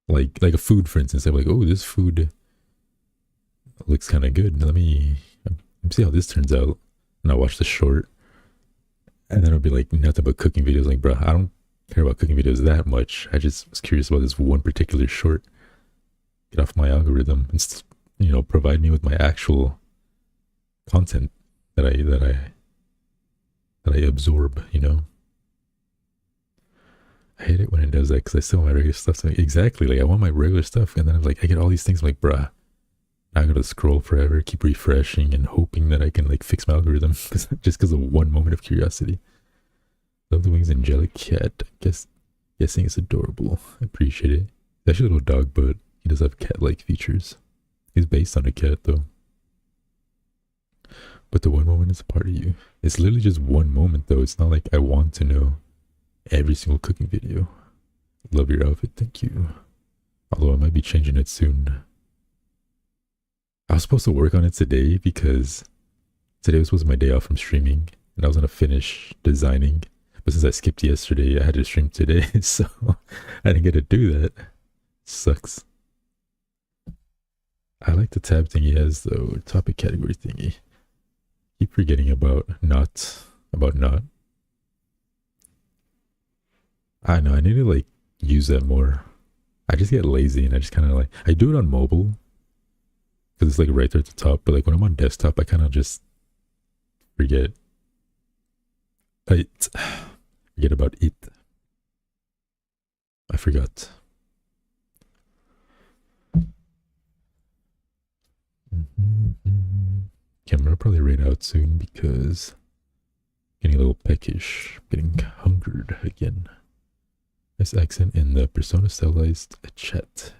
Like a food, for instance. I'm like, oh, this food looks kind of good. Let me see how this turns out. And I watch the short, and then it'll be like nothing but cooking videos. Like, bro, I don't care about cooking videos that much. I just was curious about this one particular short. Get off my algorithm and provide me with my actual content that I absorb. You know, I hate it when it does that because I still want my regular stuff. So exactly, like I want my regular stuff, and then I'm like, I get all these things. I'm like, bruh, I gotta scroll forever, keep refreshing and hoping that I can like fix my algorithm just because of one moment of curiosity. Love the wings, angelic cat. Guessing it's adorable. I appreciate it. He's actually a little dog, but he does have cat-like features. He's based on a cat though. But the one moment is a part of you. It's literally just one moment though. It's not like I want to know every single cooking video. Love your outfit, thank you. Although I might be changing it soon. I was supposed to work on it today because today was supposed to be my day off from streaming and I was gonna finish designing. But since I skipped yesterday, I had to stream today, so I didn't get to do that. Sucks. I like the tab thing he has though, topic category thingy. Keep forgetting about not. I know, I need to like use that more. I just get lazy and I just kind of like, I do it on mobile because it's like right there at the top, but like when I'm on desktop, I kind of just forget. Forget about it. I forgot. Camera probably right out soon because getting a little peckish, getting hungered again. Nice accent in the persona stylized chat.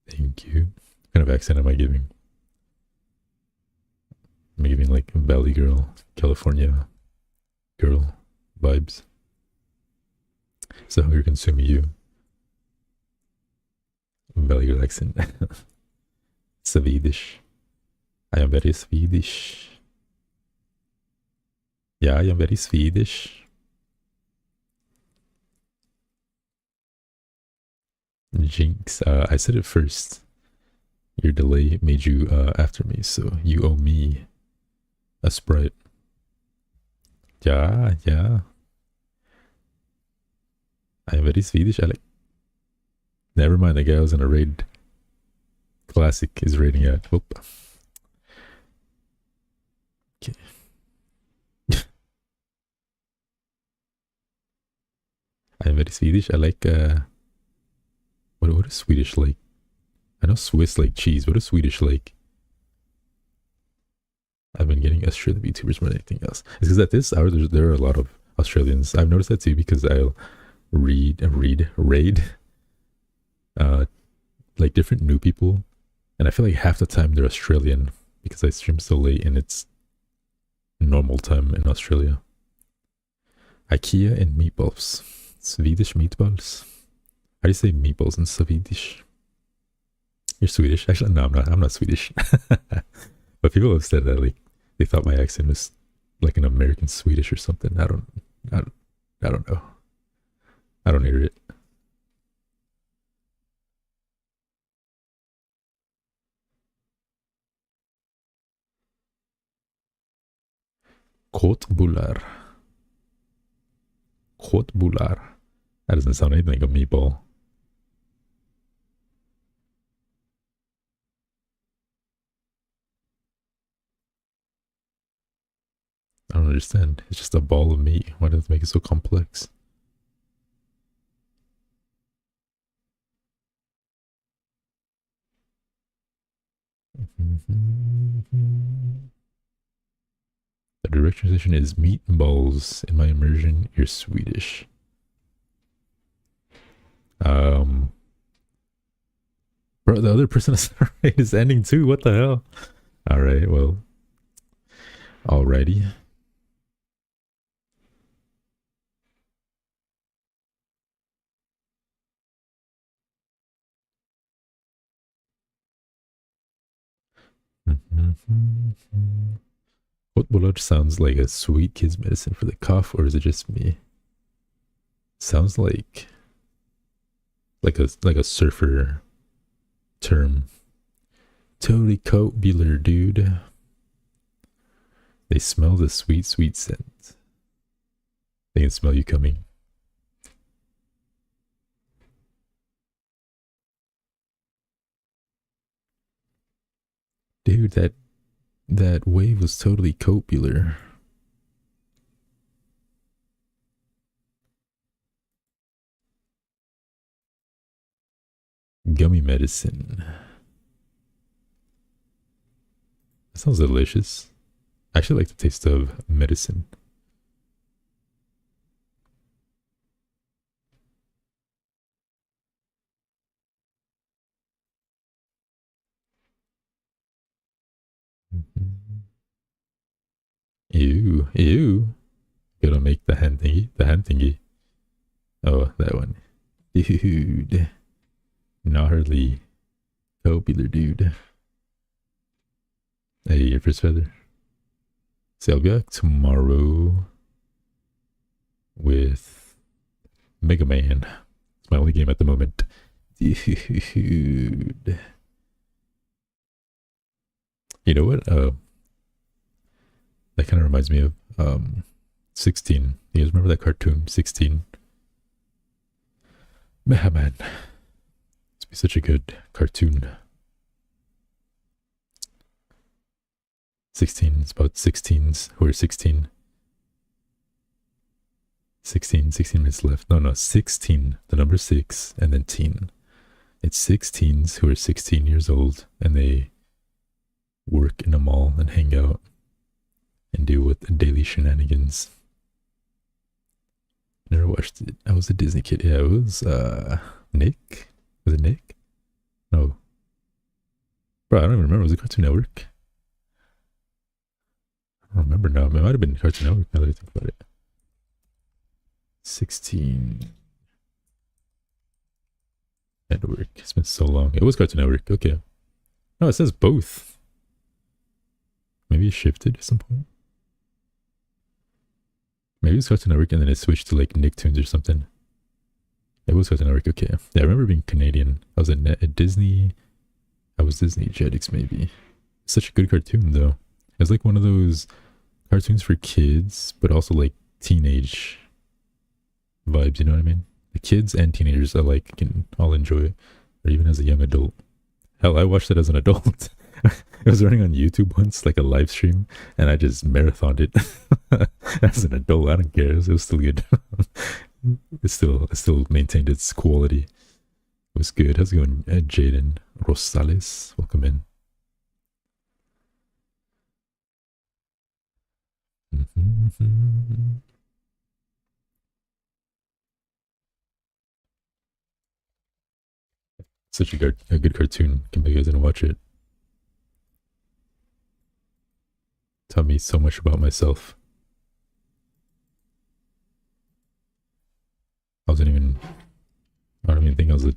Thank you. What kind of accent am I giving? Am I giving like Valley Girl, California girl vibes? So hunger consuming you. Valley Girl accent. Swedish. I am very Swedish. Yeah, I am very Swedish. Jinx. I said it first. Your delay made you after me, so you owe me a Sprite. Yeah. I am very Swedish. I like. Never mind, the guy was in a raid. Classic is raiding at. Whoop. Okay. I'm very Swedish. I like what is Swedish like? I know Swiss like cheese. What is Swedish like? I've been getting Australian YouTubers more than anything else. It's because at this hour there are a lot of Australians. I've noticed that too because I'll raid like different new people, and I feel like half the time they're Australian because I stream so late and it's normal time in Australia. IKEA and meatballs. Swedish meatballs. How do you say meatballs in Swedish? You're Swedish? Actually, no, I'm not Swedish. But people have said that like they thought my accent was like an American Swedish or something. I don't know. I don't hear it. Kotbullar. That doesn't sound anything like a meatball. I don't understand. It's just a ball of meat. Why does it make it so complex? direct translation is meatballs. In my immersion, you're Swedish. Bro, the other person is ending too. What the hell? All right, well, alrighty. What blood sounds like a sweet kid's medicine for the cough, or is it just me? Sounds like a surfer term. Totally coat-bular, dude. They smell the sweet, sweet scent. They can smell you coming. Dude, that wave was totally coat-bular. Gummy medicine. That sounds delicious. I actually like the taste of medicine. Ew, ew. Gotta make the hand thingy. Oh, that one. Dude. Gnarly. Copular dude. Hey, your first feather. So I'll be back tomorrow with Mega Man. It's my only game at the moment. Dude. You know what? That kind of reminds me of 16. You guys remember that cartoon, 16? Man. It's be such a good cartoon. 16, it's about 16s who are 16. 16 minutes left. No, 16, the number 6, and then teen. It's 16s who are 16 years old, and they work in a mall and hang out and deal with daily shenanigans. Never watched it. I was a Disney kid. Yeah, it was Nick. Was it Nick? No. Bro, I don't even remember. Was it Cartoon Network? I don't remember now. It might have been Cartoon Network now that I think about it. 16 Network. It's been so long. It was Cartoon Network. Okay. No, it says both. Maybe it shifted at some point. Maybe it was Cartoon Network and then it switched to like Nicktoons or something. It was Cartoon Network. Okay. Yeah, I remember being Canadian. I was at Disney. I was Disney Jetix maybe. Such a good cartoon though. It's like one of those cartoons for kids, but also like teenage vibes, you know what I mean? The kids and teenagers alike can all enjoy it, or even as a young adult. Hell, I watched it as an adult. It was running on YouTube once, like a live stream, and I just marathoned it as an adult. I don't care. It was still good. it still maintained its quality. It was good. How's it going, Jaden Rosales? Welcome in. Such a good cartoon. Can't believe you guys didn't watch it. Taught me so much about myself. I don't even think I was a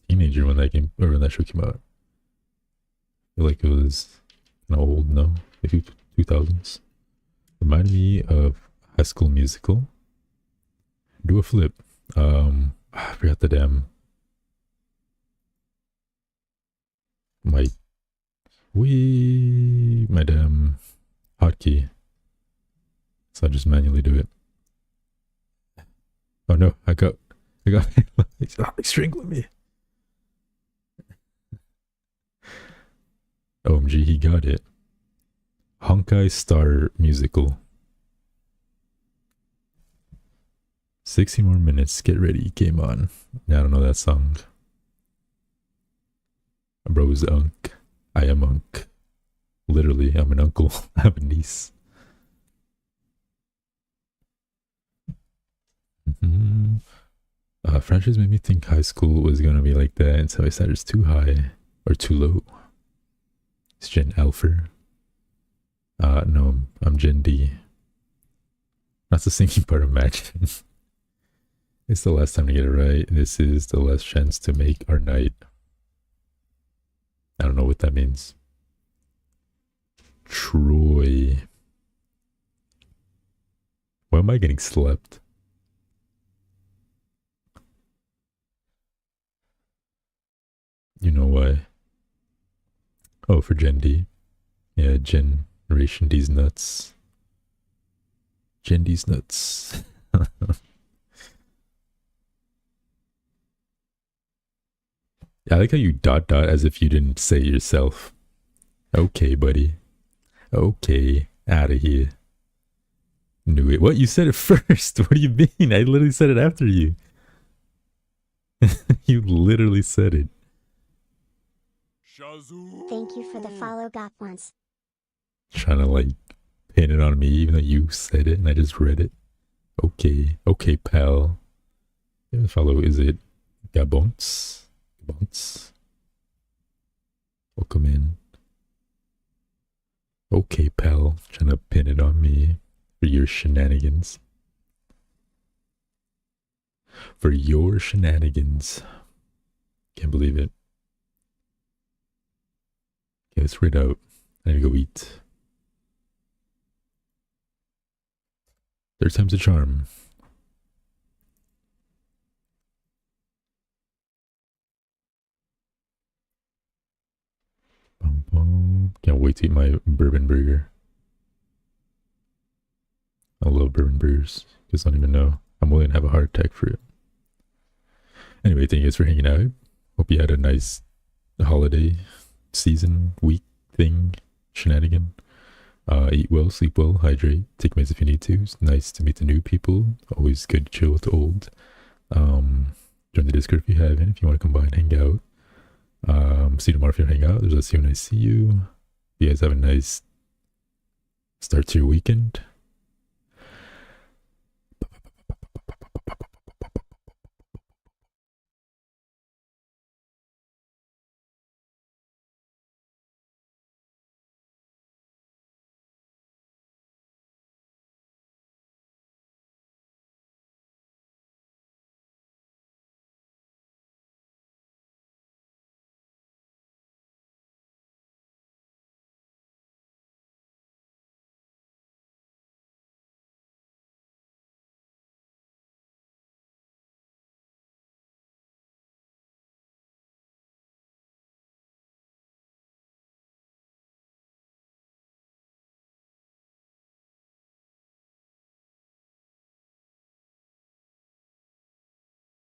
teenager when that game or when that show came out. I feel like it was kind of old, no? Maybe 2000s. Reminded me of High School Musical. Do a flip. I forgot the damn my damn hotkey. So I just manually do it. Oh no, I got he's strangling me. OMG, he got it. Honkai Star Musical. 60 more minutes, get ready, game on. I don't know that song. Bro's unk. I am unk. Literally, I'm an uncle. I have a niece. Franchise made me think high school was gonna be like that, and so I said it's too high or too low. It's Gen Alpha. No, I'm Gen D. That's the singing part of Imagine. It's the last time to get it right. This is the last chance to make our night. I don't know what that means. Troy. Why am I getting slept? You know why? Oh, for Gen D. Yeah, Generation D's nuts. Gen D's nuts. I like how you dot as if you didn't say it yourself. Okay, buddy. Okay, out of here. Knew it. What? You said it first. What do you mean? I literally said it after you. You literally said it. Shazoo. Thank you for the follow, got once. Trying to like pin it on me even though you said it and I just read it. Okay. Okay, pal. Yeah, follow, is it Gabons? Gabons? Welcome in. Okay, pal. Trying to pin it on me for your shenanigans. For your shenanigans. Can't believe it. Okay, let's read out. I need to go eat. Third time's a charm. Bum, bum. Can't wait to eat my bourbon burger. I love bourbon burgers. Just don't even know. I'm willing to have a heart attack for it. Anyway, thank you guys for hanging out. Hope you had a nice holiday season, week thing, shenanigan. Eat well, sleep well, hydrate, take meds if you need to. It's nice to meet the new people. Always good to chill with the old. Join the Discord if you haven't, if you want to come by and hang out. See you tomorrow if you hang out. There's a see you when I see you. You guys have a nice start to your weekend.